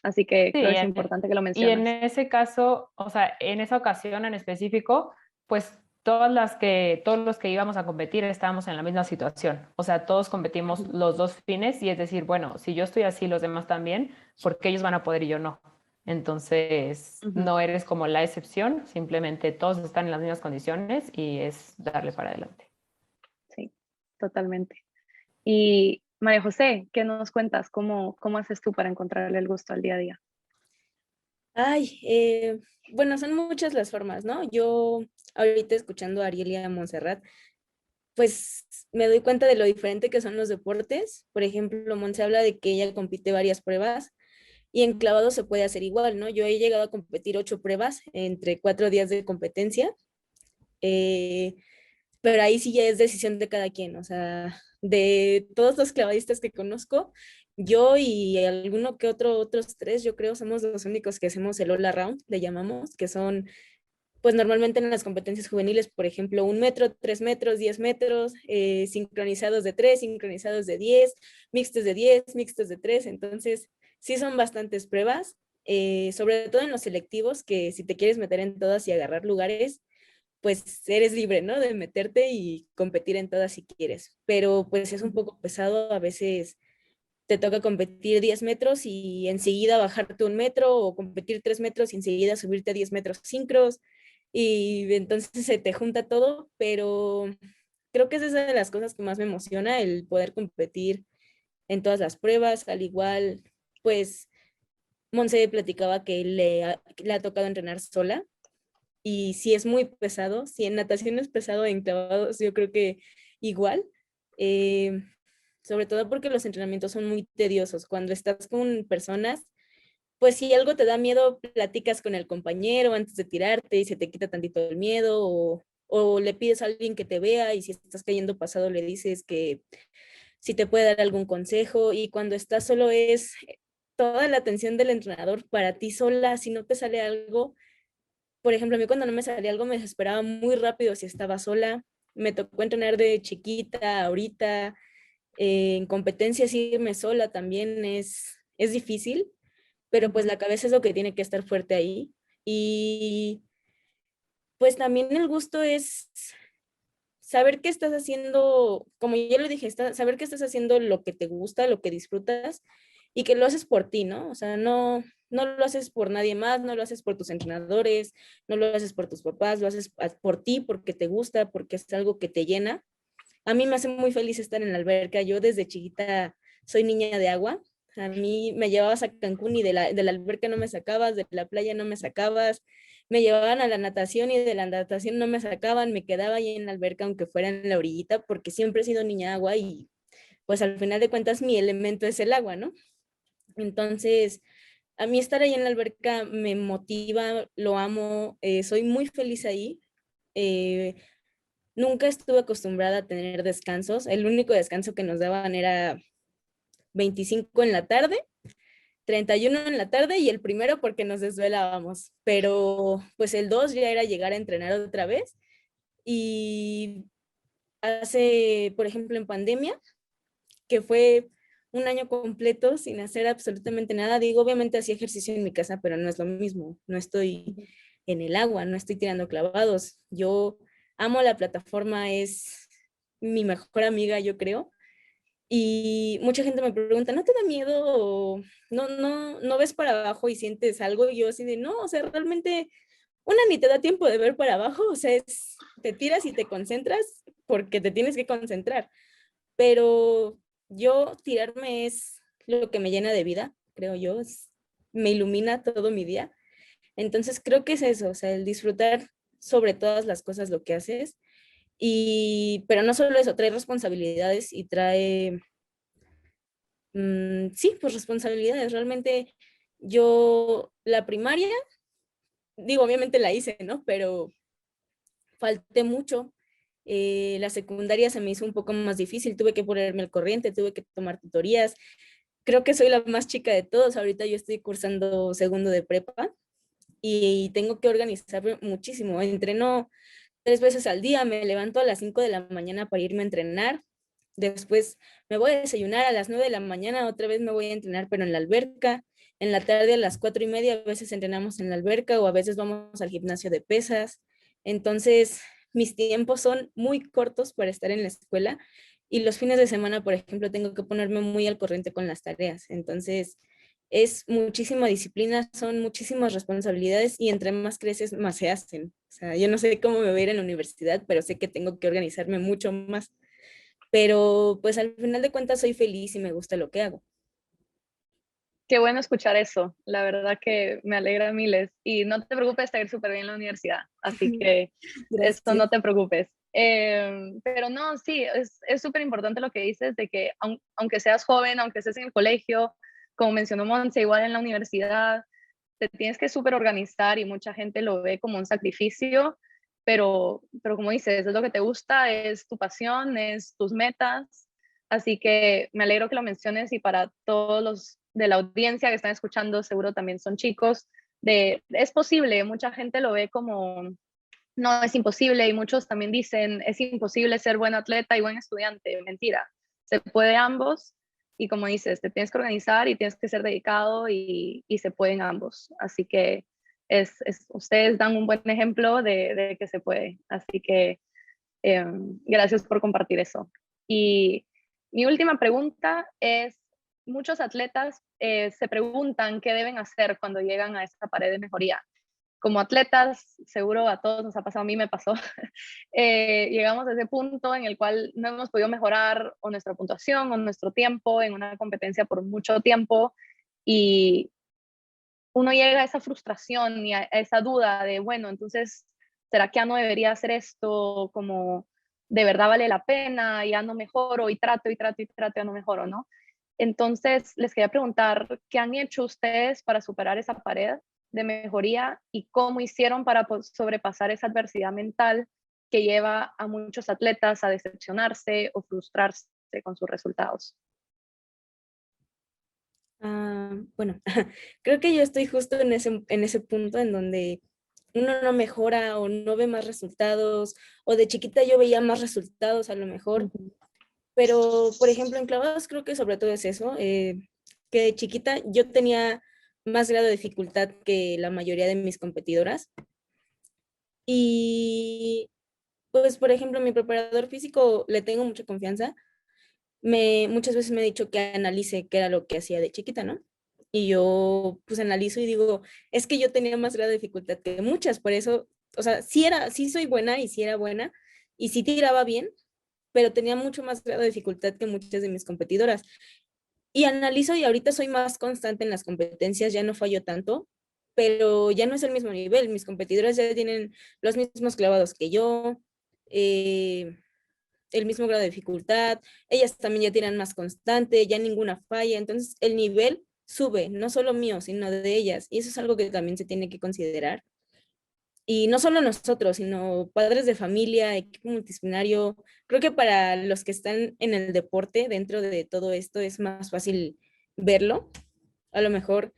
S1: Así que
S4: Sí,
S1: creo que es importante que lo
S4: y en
S1: mencionas.
S4: ese caso, o sea, en esa ocasión en específico, pues todos los que íbamos a competir estábamos en la misma situación. O sea, todos competimos
S1: Ujú,
S4: los 2 fines y es decir, bueno, si yo estoy así, los demás también, ¿por qué ellos van a poder y yo no? Entonces,
S1: ujú.
S4: no eres como la excepción, simplemente todos están en las mismas condiciones y es darle para adelante.
S1: Sí, totalmente. Y María José, ¿qué nos cuentas? ¿Cómo haces tú para encontrarle el gusto al día a día?
S2: Ay, bueno, son muchas las formas, ¿no? Yo ahorita escuchando a Ariel y a Montserrat, pues me doy cuenta de lo diferente que son los deportes. Por ejemplo, Montse habla de que ella compite varias pruebas y en clavado se puede hacer igual, ¿no? Yo he llegado a competir 8 pruebas entre 4 días de competencia, eh, pero ahí sí ya es decisión de cada quien, o sea, de todos los clavadistas que conozco, yo y alguno que otro, otros 3, yo creo, somos los únicos que hacemos el all around, le llamamos, que son pues normalmente en las competencias juveniles, por ejemplo, 1 metro, 3 metros, 10 metros, sincronizados de 3, sincronizados de 10, mixtos de 10, mixtos de 3, entonces sí son bastantes pruebas, sobre todo en los selectivos, que si te quieres meter en todas y agarrar lugares, pues eres libre, ¿no? De meterte y competir en todas si quieres, pero pues es un poco pesado, a veces te toca competir 10 metros y enseguida bajarte 1 metro, o competir 3 metros y enseguida subirte a 10 metros sincros, y entonces se te junta todo, pero creo que es esa de las cosas que más me emociona, el poder competir en todas las pruebas. Al igual, pues Monse platicaba que le ha tocado entrenar sola, y sí es muy pesado, si en natación es pesado, en clavados yo creo que igual, eh, sobre todo porque los entrenamientos son muy tediosos. Cuando estás con personas, pues si algo te da miedo, platicas con el compañero antes de tirarte y se te quita tantito el miedo, o le pides a alguien que te vea, y si estás cayendo pasado le dices que si te puede dar algún consejo. Y cuando estás solo es toda la atención del entrenador para ti sola. Si no te sale algo, por ejemplo, a mí cuando no me salía algo me desesperaba muy rápido si estaba sola. Me tocó entrenar de chiquita, ahorita, en competencias irme sola también es difícil, pero pues la cabeza es lo que tiene que estar fuerte ahí. Y pues también el gusto es saber que estás haciendo, como yo lo dije, saber que estás haciendo lo que te gusta, lo que disfrutas, y que lo haces por ti, ¿no? O sea, no lo haces por nadie más, no lo haces por tus entrenadores, no lo haces por tus papás, lo haces por ti, porque te gusta, porque es algo que te llena. A mí me hace muy feliz estar en la alberca. Yo desde chiquita soy niña de agua. A mí me llevabas a Cancún y de la alberca no me sacabas, de la playa no me sacabas. Me llevaban a la natación y de la natación no me sacaban, me quedaba ahí en la alberca aunque fuera en la orillita, porque siempre he sido niña de agua, y pues al final de cuentas mi elemento es el agua, ¿no? Entonces, a mí estar ahí en la alberca me motiva, lo amo, soy muy feliz ahí. Eh, Nunca estuve acostumbrada a tener descansos. El único descanso que nos daban era 25 en la tarde, 31 en la tarde y el primero porque nos desvelábamos. Pero pues el 2 ya era llegar a entrenar otra vez. Y hace, por ejemplo, en pandemia, que fue un año completo sin hacer absolutamente nada. Digo, obviamente hacía ejercicio en mi casa, pero no es lo mismo. No estoy en el agua, no estoy tirando clavados. Yo amo la plataforma, es mi mejor amiga, yo creo. Y mucha gente me pregunta, ¿no te da miedo? ¿O no ves para abajo y sientes algo? Y yo así de, no, o sea, realmente una ni te da tiempo de ver para abajo, o sea, te tiras y te concentras porque te tienes que concentrar. Pero yo tirarme es lo que me llena de vida, creo yo, me ilumina todo mi día. Entonces creo que es eso, o sea, el disfrutar sobre todas las cosas lo que haces. Pero no solo eso, trae responsabilidades y trae, sí, pues responsabilidades. Realmente yo la primaria, digo, obviamente la hice, ¿no? Pero falté mucho. La secundaria se me hizo un poco más difícil, tuve que ponerme al corriente, tuve que tomar tutorías. Creo que soy la más chica de todos. Ahorita yo estoy cursando segundo de prepa y tengo que organizarme muchísimo. Entreno 3 veces al día, me levanto a las 5 de la mañana para irme a entrenar. Después me voy a desayunar a las 9 de la mañana, otra vez me voy a entrenar, pero en la alberca. En la tarde a las 4:30 a veces entrenamos en la alberca, o a veces vamos al gimnasio de pesas. Entonces, mis tiempos son muy cortos para estar en la escuela, y los fines de semana, por ejemplo, tengo que ponerme muy al corriente con las tareas. Entonces, es muchísima disciplina, son muchísimas responsabilidades, y entre más creces, más se hacen. O sea, yo no sé cómo me voy a ir en la universidad, pero sé que tengo que organizarme mucho más. Pero pues al final de cuentas soy feliz y me gusta lo que hago.
S1: Qué bueno escuchar eso, la verdad que me alegra miles. Y no te preocupes, te va a ir súper bien en la universidad, así que eso
S2: Gracias.
S1: no te preocupes. Pero no, sí, es súper importante lo que dices de que aunque seas joven, aunque estés en el colegio, como mencionó Monse, igual en la universidad, te tienes que súper organizar y mucha gente lo ve como un sacrificio, pero como dices, es lo que te gusta, es tu pasión, es tus metas. Así que me alegro que lo menciones y para todos los de la audiencia que están escuchando, seguro también son chicos, es posible, mucha gente lo ve como no es imposible y muchos también dicen es imposible ser buen atleta y buen estudiante. Mentira, se puede ambos y como dices, te tienes que organizar y tienes que ser dedicado y se pueden ambos. Así que ustedes dan un buen ejemplo de que se puede. Así que gracias por compartir eso. Y mi última pregunta es, muchos atletas se preguntan qué deben hacer cuando llegan a esta pared de mejoría. Como atletas, seguro a todos nos ha pasado, a mí me pasó, llegamos a ese punto en el cual no hemos podido mejorar o nuestra puntuación o nuestro tiempo en una competencia por mucho tiempo y uno llega a esa frustración y a esa duda de, bueno, entonces, ¿será que ya no debería hacer esto? Como de verdad vale la pena, ya no mejoro y trato y trato y trato, ya no mejoro, ¿no? Entonces, les quería preguntar, ¿qué han hecho ustedes para superar esa pared de mejoría y cómo hicieron para sobrepasar esa adversidad mental que lleva a muchos atletas a decepcionarse o frustrarse con sus resultados?
S2: Bueno, creo que yo estoy justo en ese punto en donde uno no mejora o no ve más resultados, o de chiquita yo veía más resultados a lo mejor,
S1: Ujú.
S2: pero por ejemplo en clavados creo que sobre todo es eso, que de chiquita yo tenía más grado de dificultad que la mayoría de mis competidoras y pues por ejemplo mi preparador físico le tengo mucha confianza, muchas veces me ha dicho que analice qué era lo que hacía de chiquita, ¿no? Y yo pues analizo y digo, es que yo tenía más grado de dificultad que muchas, por eso, o sea, sí soy buena y sí era buena y sí tiraba bien, pero tenía mucho más grado de dificultad que muchas de mis competidoras. Y analizo y ahorita soy más constante en las competencias, ya no fallo tanto, pero ya no es el mismo nivel. Mis competidoras ya tienen los mismos clavados que yo, eh, el mismo grado de dificultad, ellas también ya tienen más constante, ya ninguna falla, entonces el nivel sube, no solo mío, sino de ellas, y eso es algo que también se tiene que considerar. Y no solo nosotros, sino padres de familia, equipo multidisciplinario. Creo que para los que están en el deporte, dentro de todo esto, es más fácil verlo. A lo mejor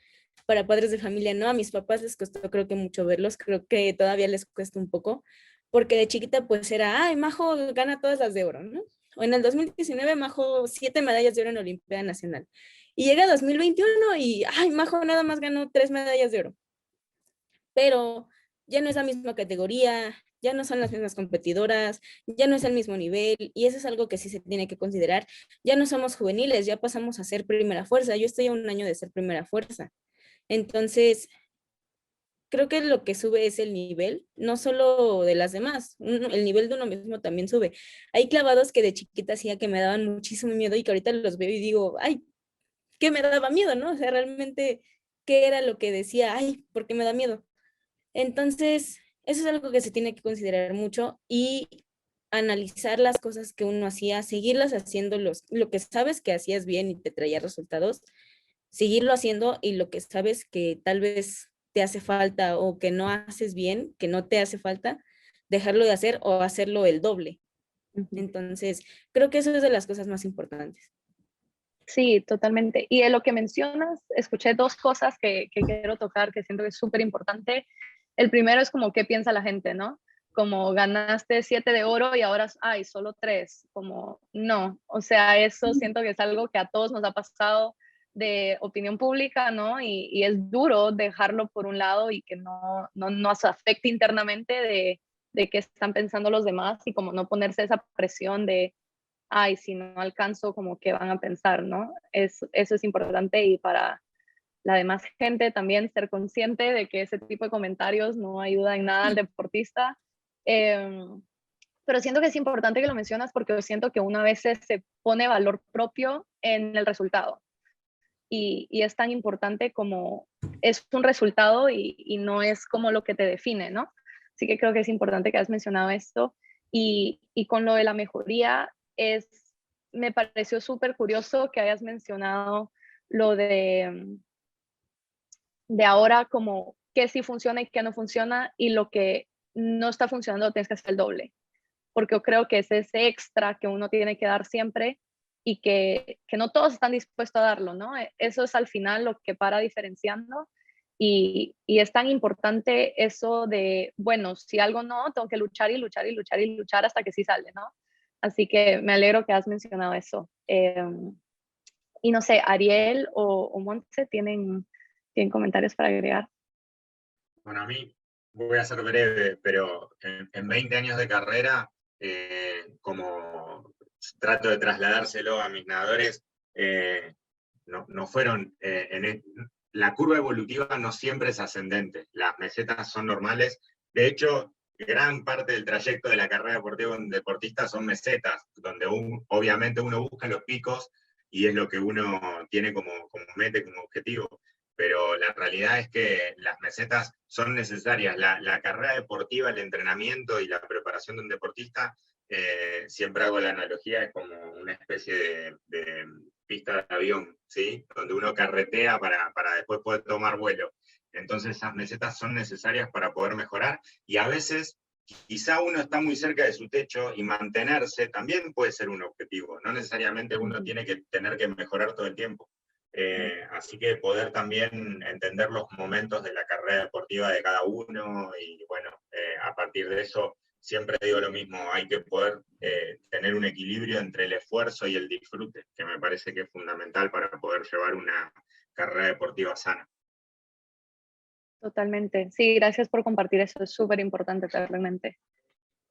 S2: para padres de familia, no, a mis papás les costó creo que mucho verlos, creo que todavía les cuesta un poco, porque de chiquita pues era, ay, Majo gana todas las de oro, ¿no? O en el 2019 Majo 7 medallas de oro en Olimpiada Nacional. Y llega 2021 y, ay, Majo nada más ganó 3 medallas de oro. Pero ya no es la misma categoría, ya no son las mismas competidoras, ya no es el mismo nivel y eso es algo que sí se tiene que considerar. Ya no somos juveniles, ya pasamos a ser primera fuerza. Yo estoy a un año de ser primera fuerza. Entonces, creo que lo que sube es el nivel, no solo de las demás, el nivel de uno mismo también sube. Hay clavados que de chiquita hacía que me daban muchísimo miedo y que ahorita los veo y digo, ay, ¿qué me daba miedo, no? O sea, realmente, ¿qué era lo que decía? Ay, ¿por qué me da miedo? Entonces, eso es algo que se tiene que considerar mucho y analizar las cosas que uno hacía, seguirlas haciendo, lo que sabes que hacías bien y te traía resultados, seguirlo haciendo y lo que sabes que tal vez te hace falta o que no haces bien, que no te hace falta, dejarlo de hacer o hacerlo el doble.
S1: Ujú.
S2: Entonces, creo que eso es de las cosas más importantes.
S1: Sí, totalmente. Y de lo que mencionas, escuché dos cosas que quiero tocar, que siento que es súper importante. El primero es como qué piensa la gente, ¿no? Como ganaste 7 de oro y ahora hay solo 3, como no. O sea, eso siento que es algo que a todos nos ha pasado de opinión pública, ¿no? Y es duro dejarlo por un lado y que no nos afecte internamente de qué están pensando los demás y como no ponerse esa presión de ay, si no alcanzo, como que van a pensar, ¿no? Eso es importante y para la demás gente también ser consciente de que ese tipo de comentarios no ayuda en nada al deportista. Eh, pero siento que es importante que lo mencionas porque siento que una vez se pone valor propio en el resultado. y es tan importante como es un resultado y no es como lo que te define, ¿no? Así que creo que es importante que has mencionado esto. Y con lo de la mejoría, me pareció súper curioso que hayas mencionado lo de ahora como qué sí funciona y qué no funciona, y lo que no está funcionando tienes que hacer el doble, porque yo creo que es ese extra que uno tiene que dar siempre y que no todos están dispuestos a darlo, ¿no? Eso es al final lo que para diferenciando, y es tan importante eso de, bueno, si algo no, tengo que luchar y luchar y luchar y luchar hasta que sí sale, ¿no? Así que me alegro que has mencionado eso. Y no sé, Ariel o Montse, ¿tienen comentarios para agregar?
S3: Bueno, a mí voy a ser breve, pero en 20 años de carrera, como trato de trasladárselo a mis nadadores, no fueron, la curva evolutiva no siempre es ascendente, las mesetas son normales. De hecho, gran parte del trayecto de la carrera deportiva de un deportista son mesetas, donde obviamente uno busca los picos y es lo que uno tiene como meta, como objetivo, pero la realidad es que las mesetas son necesarias. La carrera deportiva, el entrenamiento y la preparación de un deportista, siempre hago la analogía, es como una especie de pista de avión, ¿sí? Donde uno carretea para después poder tomar vuelo. Entonces esas mesetas son necesarias para poder mejorar, y a veces quizá uno está muy cerca de su techo y mantenerse también puede ser un objetivo. No necesariamente uno tiene que tener que mejorar todo el tiempo. Así que poder también entender los momentos de la carrera deportiva de cada uno, y bueno, a partir de eso siempre digo lo mismo, hay que poder tener un equilibrio entre el esfuerzo y el disfrute, que me parece que es fundamental para poder llevar una carrera deportiva sana.
S1: Totalmente. Sí, gracias por compartir eso, es súper importante realmente.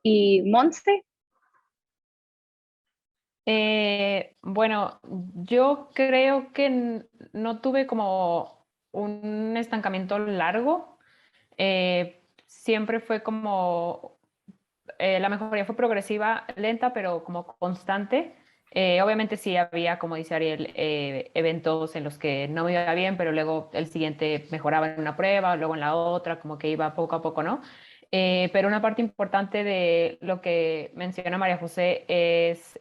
S1: ¿Y Montse?
S4: Bueno, yo creo que no tuve como un estancamiento largo. Siempre fue como, la mejoría fue progresiva, lenta, pero como constante. Obviamente sí había, como dice Ariel, eventos en los que no me iba bien, pero luego el siguiente mejoraba en una prueba, luego en la otra, como que iba poco a poco, ¿no? Pero una parte importante de lo que menciona María José es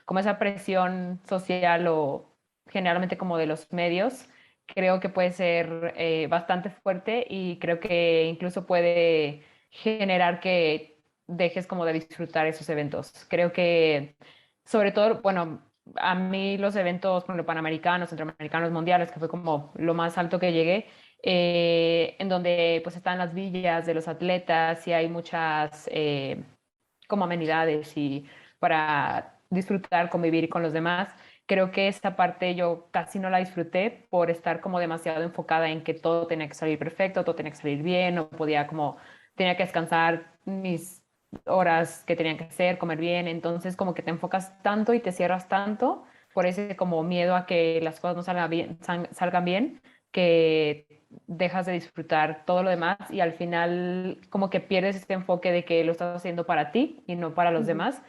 S4: como esa presión social o generalmente como de los medios. Creo que puede ser bastante fuerte, y creo que incluso puede generar que dejes como de disfrutar esos eventos. Creo que sobre todo, bueno, a mí los eventos, por ejemplo, panamericanos, centroamericanos, mundiales, que fue como lo más alto que llegué, en donde pues están las villas de los atletas y hay muchas como amenidades y para disfrutar, convivir con los demás. Creo que esta parte yo casi no la disfruté por estar como demasiado enfocada en que todo tenía que salir perfecto, todo tenía que salir bien, no podía como, tenía que descansar mis horas que tenían que hacer, comer bien, entonces como que te enfocas tanto y te cierras tanto por ese como miedo a que las cosas no salgan bien, que dejas de disfrutar todo lo demás y al final como que pierdes este enfoque de que lo estás haciendo para ti y no para los demás,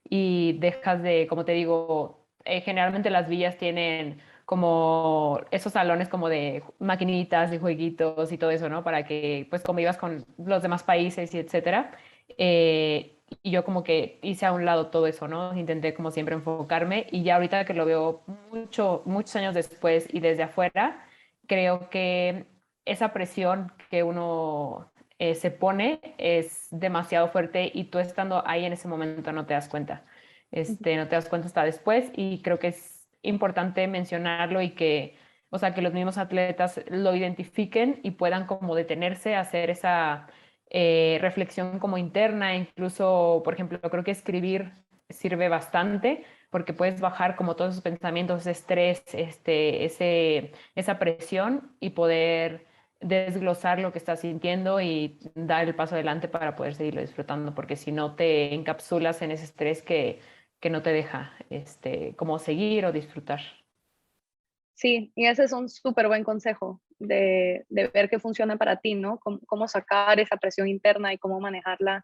S4: y dejas de, como te digo, generalmente las villas tienen como esos salones como de maquinitas, de jueguitos y todo eso, ¿no? Para que pues como ibas con los demás países y etcétera. Y yo como que hice a un lado todo eso, ¿no? Intenté como siempre enfocarme, y ya ahorita que lo veo muchos años después y desde afuera, creo que esa presión que uno se pone es demasiado fuerte, y tú estando ahí en ese momento no te das cuenta. No te das cuenta hasta después, y creo que es importante mencionarlo y que, o sea, que los mismos atletas lo identifiquen y puedan como detenerse a hacer esa reflexión como interna. Incluso, por ejemplo, creo que escribir sirve bastante porque puedes bajar como todos esos pensamientos, ese estrés, esa presión, y poder desglosar lo que estás sintiendo y dar el paso adelante para poder seguirlo disfrutando, porque si no te encapsulas en ese estrés que no te deja como seguir o disfrutar.
S1: Sí, y ese es un súper buen consejo de ver qué funciona para ti, ¿no? Cómo sacar esa presión interna y cómo manejarla.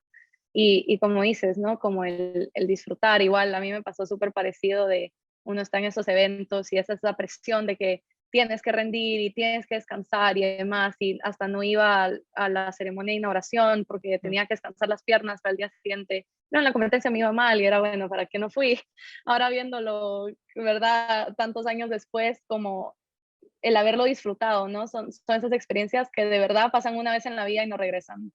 S1: Y como dices, ¿no? Como el disfrutar. Igual a mí me pasó súper parecido de uno está en esos eventos y esa es la presión de que tienes que rendir y tienes que descansar y demás, y hasta no iba a la ceremonia de inauguración porque tenía que descansar las piernas para el día siguiente. No, en la competencia me iba mal y era bueno, ¿para qué no fui? Ahora viéndolo, ¿verdad? Tantos años después, como el haberlo disfrutado, ¿no? Son esas experiencias que de verdad pasan una vez en la vida y no regresan.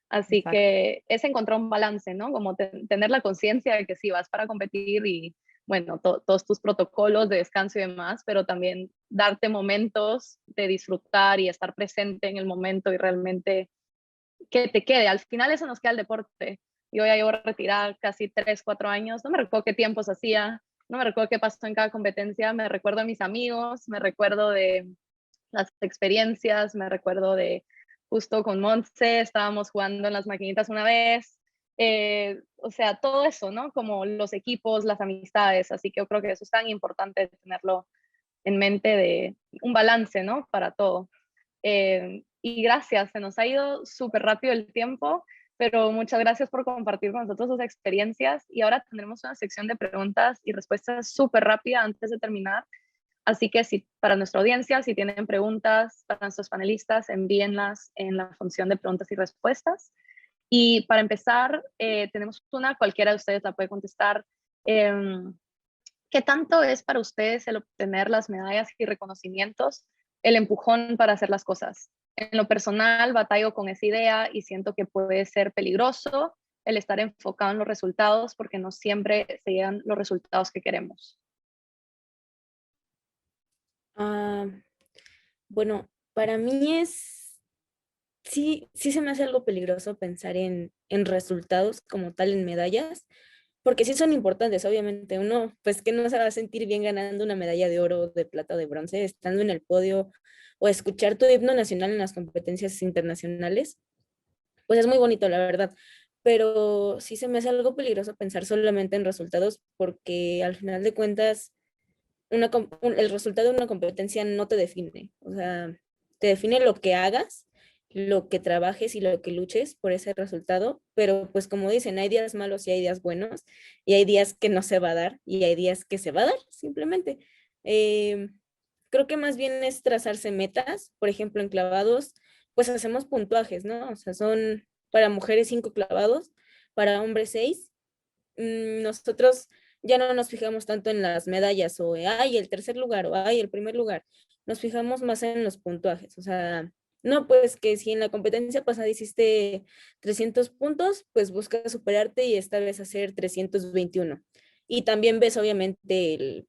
S1: Así
S4: Exacto.
S1: que es encontrar un balance, ¿no? Como tener la conciencia de que sí, vas para competir y, bueno, todos tus protocolos de descanso y demás, pero también darte momentos de disfrutar y estar presente en el momento y realmente que te quede. Al final eso nos queda el deporte. Yo ya llevo retirada casi 3, 4 años, no me recuerdo qué tiempos hacía, no me recuerdo qué pasó en cada competencia, me recuerdo a mis amigos, me recuerdo de las experiencias, me recuerdo de justo con Montse, estábamos jugando en las maquinitas una vez, o sea, todo eso, ¿no? Como los equipos, las amistades, así que yo creo que eso es tan importante tenerlo en mente de un balance, ¿no? Para todo. Y gracias, se nos ha ido súper rápido el tiempo, pero muchas gracias por compartir con nosotros sus experiencias y ahora tendremos una sección de preguntas y respuestas súper rápida antes de terminar. Así que si, para nuestra audiencia, si tienen preguntas para nuestros panelistas, envíenlas en la función de preguntas y respuestas. Y para empezar, tenemos una, cualquiera de ustedes la puede contestar. ¿Qué tanto es para ustedes el obtener las medallas y reconocimientos, el empujón para hacer las cosas? En lo personal, batallo con esa idea y siento que puede ser peligroso el estar enfocado en los resultados porque no siempre se llegan los resultados que queremos.
S2: Ah, bueno, para mí sí se me hace algo peligroso pensar en resultados como tal, en medallas, porque sí son importantes, obviamente. Uno, pues que no se va a sentir bien ganando una medalla de oro, de plata o de bronce, estando en el podio o escuchar tu himno nacional en las competencias internacionales, pues es muy bonito, la verdad. Pero sí se me hace algo peligroso pensar solamente en resultados, porque al final de cuentas, el resultado de una competencia no te define. O sea, te define lo que hagas, lo que trabajes y lo que luches por ese resultado, pero pues como dicen, hay días malos y hay días buenos, y hay días que no se va a dar y hay días que se va a dar, simplemente. Eh, Creo que más bien es trazarse metas, por ejemplo, en clavados, pues hacemos puntuajes, ¿no? O sea, son para mujeres 5 clavados, para hombres 6. Nosotros ya no nos fijamos tanto en las medallas o, ay, el tercer lugar o, ay, el primer lugar. Nos fijamos más en los puntuajes. O sea, no, pues que si en la competencia pasada hiciste 300 puntos, pues busca superarte y esta vez hacer 321. Y también ves, obviamente,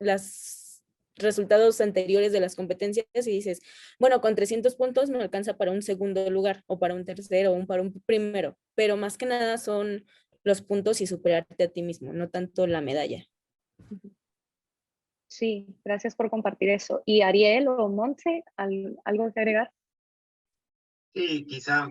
S2: las resultados anteriores de las competencias y dices, bueno, con 300 puntos me alcanza para un segundo lugar o para un tercero o para un primero, pero más que nada son los puntos y superarte a ti mismo, no tanto la medalla.
S1: Sí, gracias por compartir eso. ¿Y Ariel o Montse, algo que agregar?
S3: Sí, quizá,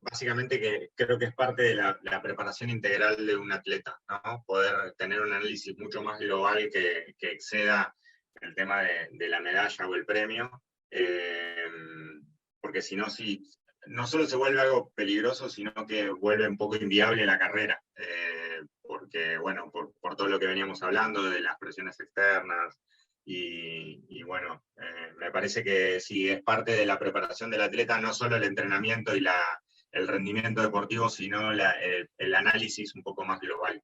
S3: básicamente que creo que es parte de la preparación integral de un atleta, ¿no? Poder tener un análisis mucho más global que exceda el tema de la medalla o el premio, porque si no, sí, no solo se vuelve algo peligroso, sino que vuelve un poco inviable la carrera, porque, bueno, por todo lo que veníamos hablando de las presiones externas, y bueno, me parece que sí es parte de la preparación del atleta, no solo el entrenamiento y el rendimiento deportivo, sino el análisis un poco más global.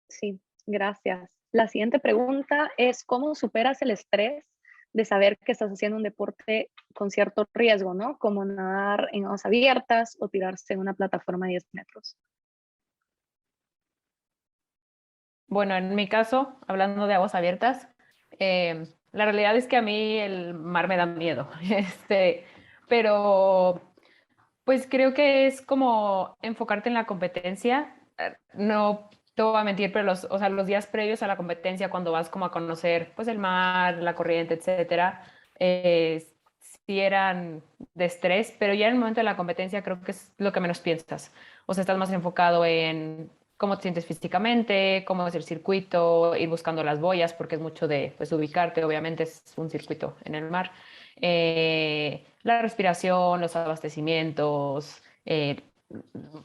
S1: Sí, gracias. La siguiente pregunta es, ¿cómo superas el estrés de saber que estás haciendo un deporte con cierto riesgo, ¿no? Como nadar en aguas abiertas o tirarse en una plataforma de 10 metros.
S4: Bueno, en mi caso, hablando de aguas abiertas, la realidad es que a mí el mar me da miedo, pero pues creo que es como enfocarte en la competencia. No te voy a mentir, pero o sea, los días previos a la competencia, cuando vas como a conocer pues el mar, la corriente, etcétera, sí eran de estrés, pero ya en el momento de la competencia creo que es lo que menos piensas. O sea, estás más enfocado en cómo te sientes físicamente, cómo es el circuito, ir buscando las boyas, porque es mucho de pues, ubicarte, obviamente es un circuito en el mar. La respiración, los abastecimientos,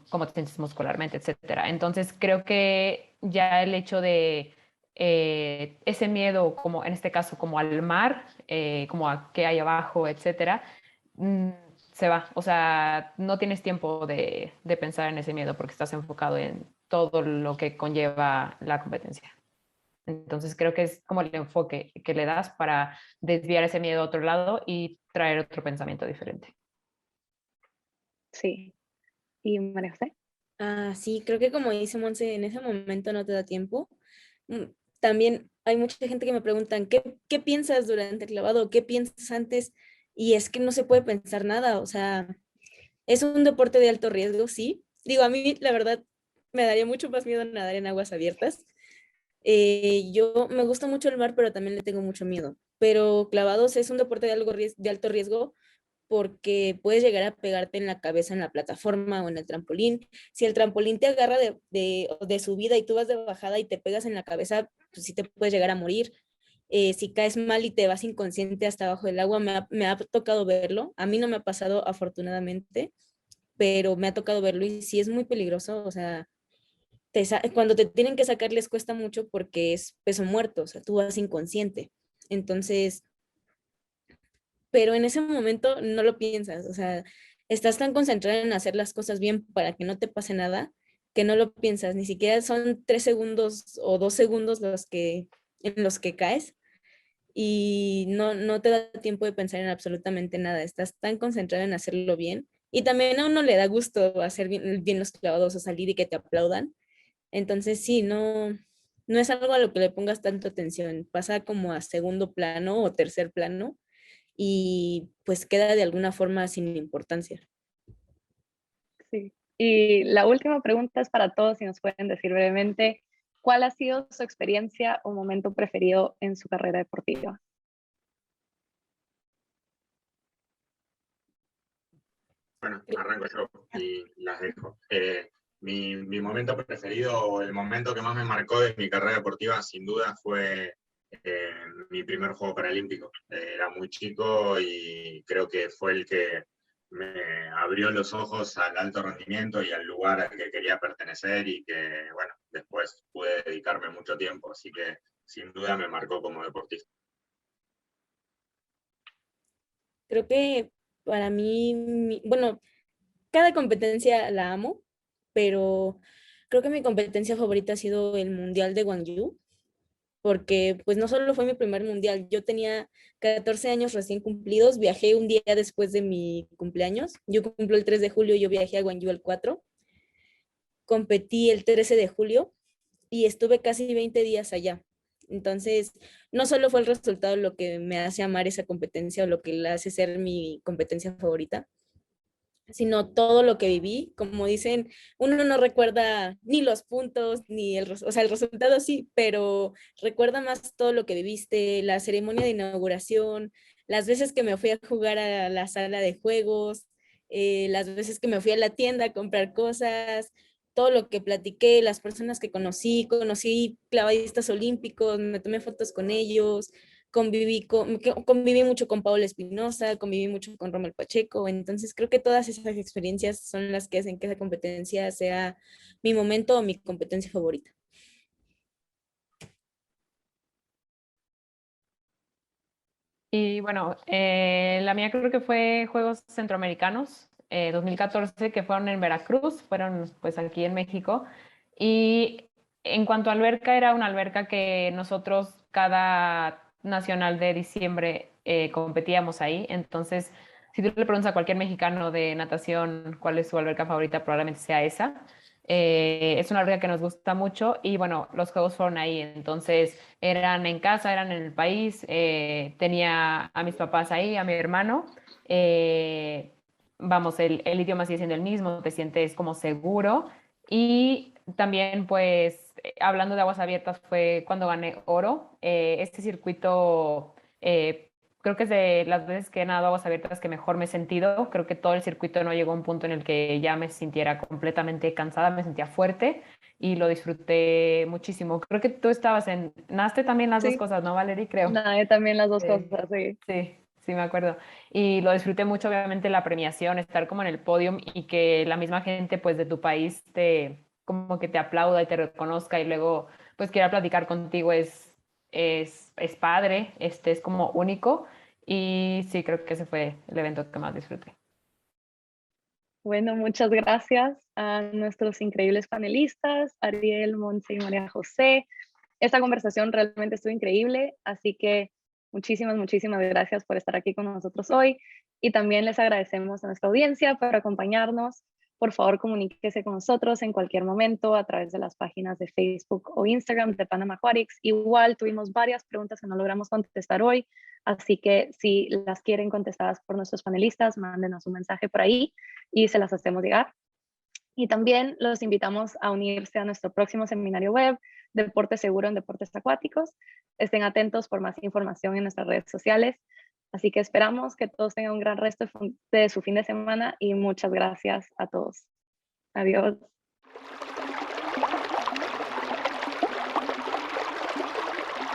S4: cómo te sientes muscularmente, etcétera. Entonces creo que ya el hecho de ese miedo, como en este caso, como al mar, como a qué hay abajo, etcétera, se va. O sea, no tienes tiempo de pensar en ese miedo porque estás enfocado en todo lo que conlleva la competencia. Entonces creo que es como el enfoque que le das para desviar ese miedo a otro lado y traer otro pensamiento diferente.
S1: Sí. ¿Y María José?
S2: Sí, creo que como dice Monse, en ese momento no te da tiempo. También hay mucha gente que me preguntan, ¿qué piensas durante el clavado? ¿Qué piensas antes? Y es que no se puede pensar nada, o sea, es un deporte de alto riesgo, sí. Digo, a mí la verdad me daría mucho más miedo nadar en aguas abiertas. Yo me gusta mucho el mar, pero también le tengo mucho miedo. Pero clavados es un deporte de alto riesgo porque puedes llegar a pegarte en la cabeza en la plataforma o en el trampolín. Si el trampolín te agarra de subida y tú vas de bajada y te pegas en la cabeza, pues sí te puedes llegar a morir. Si caes mal y te vas inconsciente hasta abajo del agua, me ha tocado verlo. A mí no me ha pasado afortunadamente, pero me ha tocado verlo y sí es muy peligroso. O sea, cuando te tienen que sacar les cuesta mucho porque es peso muerto, o sea, tú vas inconsciente. Entonces, pero en ese momento no lo piensas, o sea, estás tan concentrado en hacer las cosas bien para que no te pase nada, que no lo piensas, ni siquiera son 3 segundos o 2 segundos en los que caes y no te da tiempo de pensar en absolutamente nada, estás tan concentrado en hacerlo bien y también a uno le da gusto hacer bien los clavados o salir y que te aplaudan. Entonces sí, no es algo a lo que le pongas tanta atención, pasa como a segundo plano o tercer plano y pues queda de alguna forma sin importancia.
S1: Sí. Y la última pregunta es para todos, si nos pueden decir brevemente, ¿cuál ha sido su experiencia o momento preferido en su carrera deportiva?
S3: Bueno, arranco yo y las dejo. Mi momento preferido, o el momento que más me marcó de mi carrera deportiva, sin duda, fue mi primer juego paralímpico. Era muy chico y creo que fue el que me abrió los ojos al alto rendimiento y al lugar al que quería pertenecer y que, bueno, después pude dedicarme mucho tiempo, así que sin duda me marcó como deportista.
S2: Creo que para mí, bueno, cada competencia la amo, pero creo que mi competencia favorita ha sido el Mundial de Gwangju, porque pues no solo fue mi primer mundial, yo tenía 14 años recién cumplidos, viajé un día después de mi cumpleaños, yo cumplo el 3 de julio, yo viajé a Gwangju el 4, competí el 13 de julio y estuve casi 20 días allá. Entonces, no solo fue el resultado lo que me hace amar esa competencia o lo que la hace ser mi competencia favorita, sino todo lo que viví. Como dicen, uno no recuerda ni los puntos, ni o sea, el resultado sí, pero recuerda más todo lo que viviste, la ceremonia de inauguración, las veces que me fui a jugar a la sala de juegos, las veces que me fui a la tienda a comprar cosas, todo lo que platiqué, las personas que conocí clavadistas olímpicos, me tomé fotos con ellos, conviví mucho con Paola Espinosa, conviví mucho con Rommel Pacheco, entonces creo que todas esas experiencias son las que hacen que esa competencia sea mi momento o mi competencia favorita.
S4: Y bueno, la mía creo que fue Juegos Centroamericanos 2014, que fueron en Veracruz, fueron pues aquí en México. Y en cuanto a alberca, era una alberca que nosotros cada nacional de diciembre competíamos ahí. Entonces, si tú le preguntas a cualquier mexicano de natación cuál es su alberca favorita, probablemente sea esa. Es una alberca que nos gusta mucho y bueno, los juegos fueron ahí, entonces eran en casa, eran en el país, tenía a mis papás ahí, a mi hermano, vamos, el idioma sigue siendo el mismo, te sientes como seguro y también pues hablando de aguas abiertas fue cuando gané oro, este circuito creo que es de las veces que he nadado aguas abiertas que mejor me he sentido. Creo que todo el circuito no llegó a un punto en el que ya me sintiera completamente cansada, me sentía fuerte y lo disfruté muchísimo. Creo que tú nadaste también las dos
S1: Sí,
S4: cosas, ¿no, Valerie? Creo.
S1: nada, también las dos
S4: Sí,
S1: cosas, sí.
S4: sí, Sí, me acuerdo. Y lo disfruté mucho, obviamente, la premiación, estar como en el podium y que la misma gente, pues, de tu país como que te aplauda y te reconozca y luego, pues, quiera platicar contigo es padre, es como único. Y sí, creo que ese fue el evento que más disfruté.
S1: Bueno, muchas gracias a nuestros increíbles panelistas, Ariel, Monse y María José. Esta conversación realmente estuvo increíble, así que muchísimas, muchísimas gracias por estar aquí con nosotros hoy. Y también les agradecemos a nuestra audiencia por acompañarnos. Por favor, comuníquese con nosotros en cualquier momento a través de las páginas de Facebook o Instagram de Panama Aquatics. Igual tuvimos varias preguntas que no logramos contestar hoy, así que si las quieren contestadas por nuestros panelistas, mándenos un mensaje por ahí y se las hacemos llegar. Y también los invitamos a unirse a nuestro próximo seminario web, Deporte Seguro en Deportes Acuáticos. Estén atentos por más información en nuestras redes sociales. Así que esperamos que todos tengan un gran resto de su fin de semana y muchas gracias a todos. Adiós.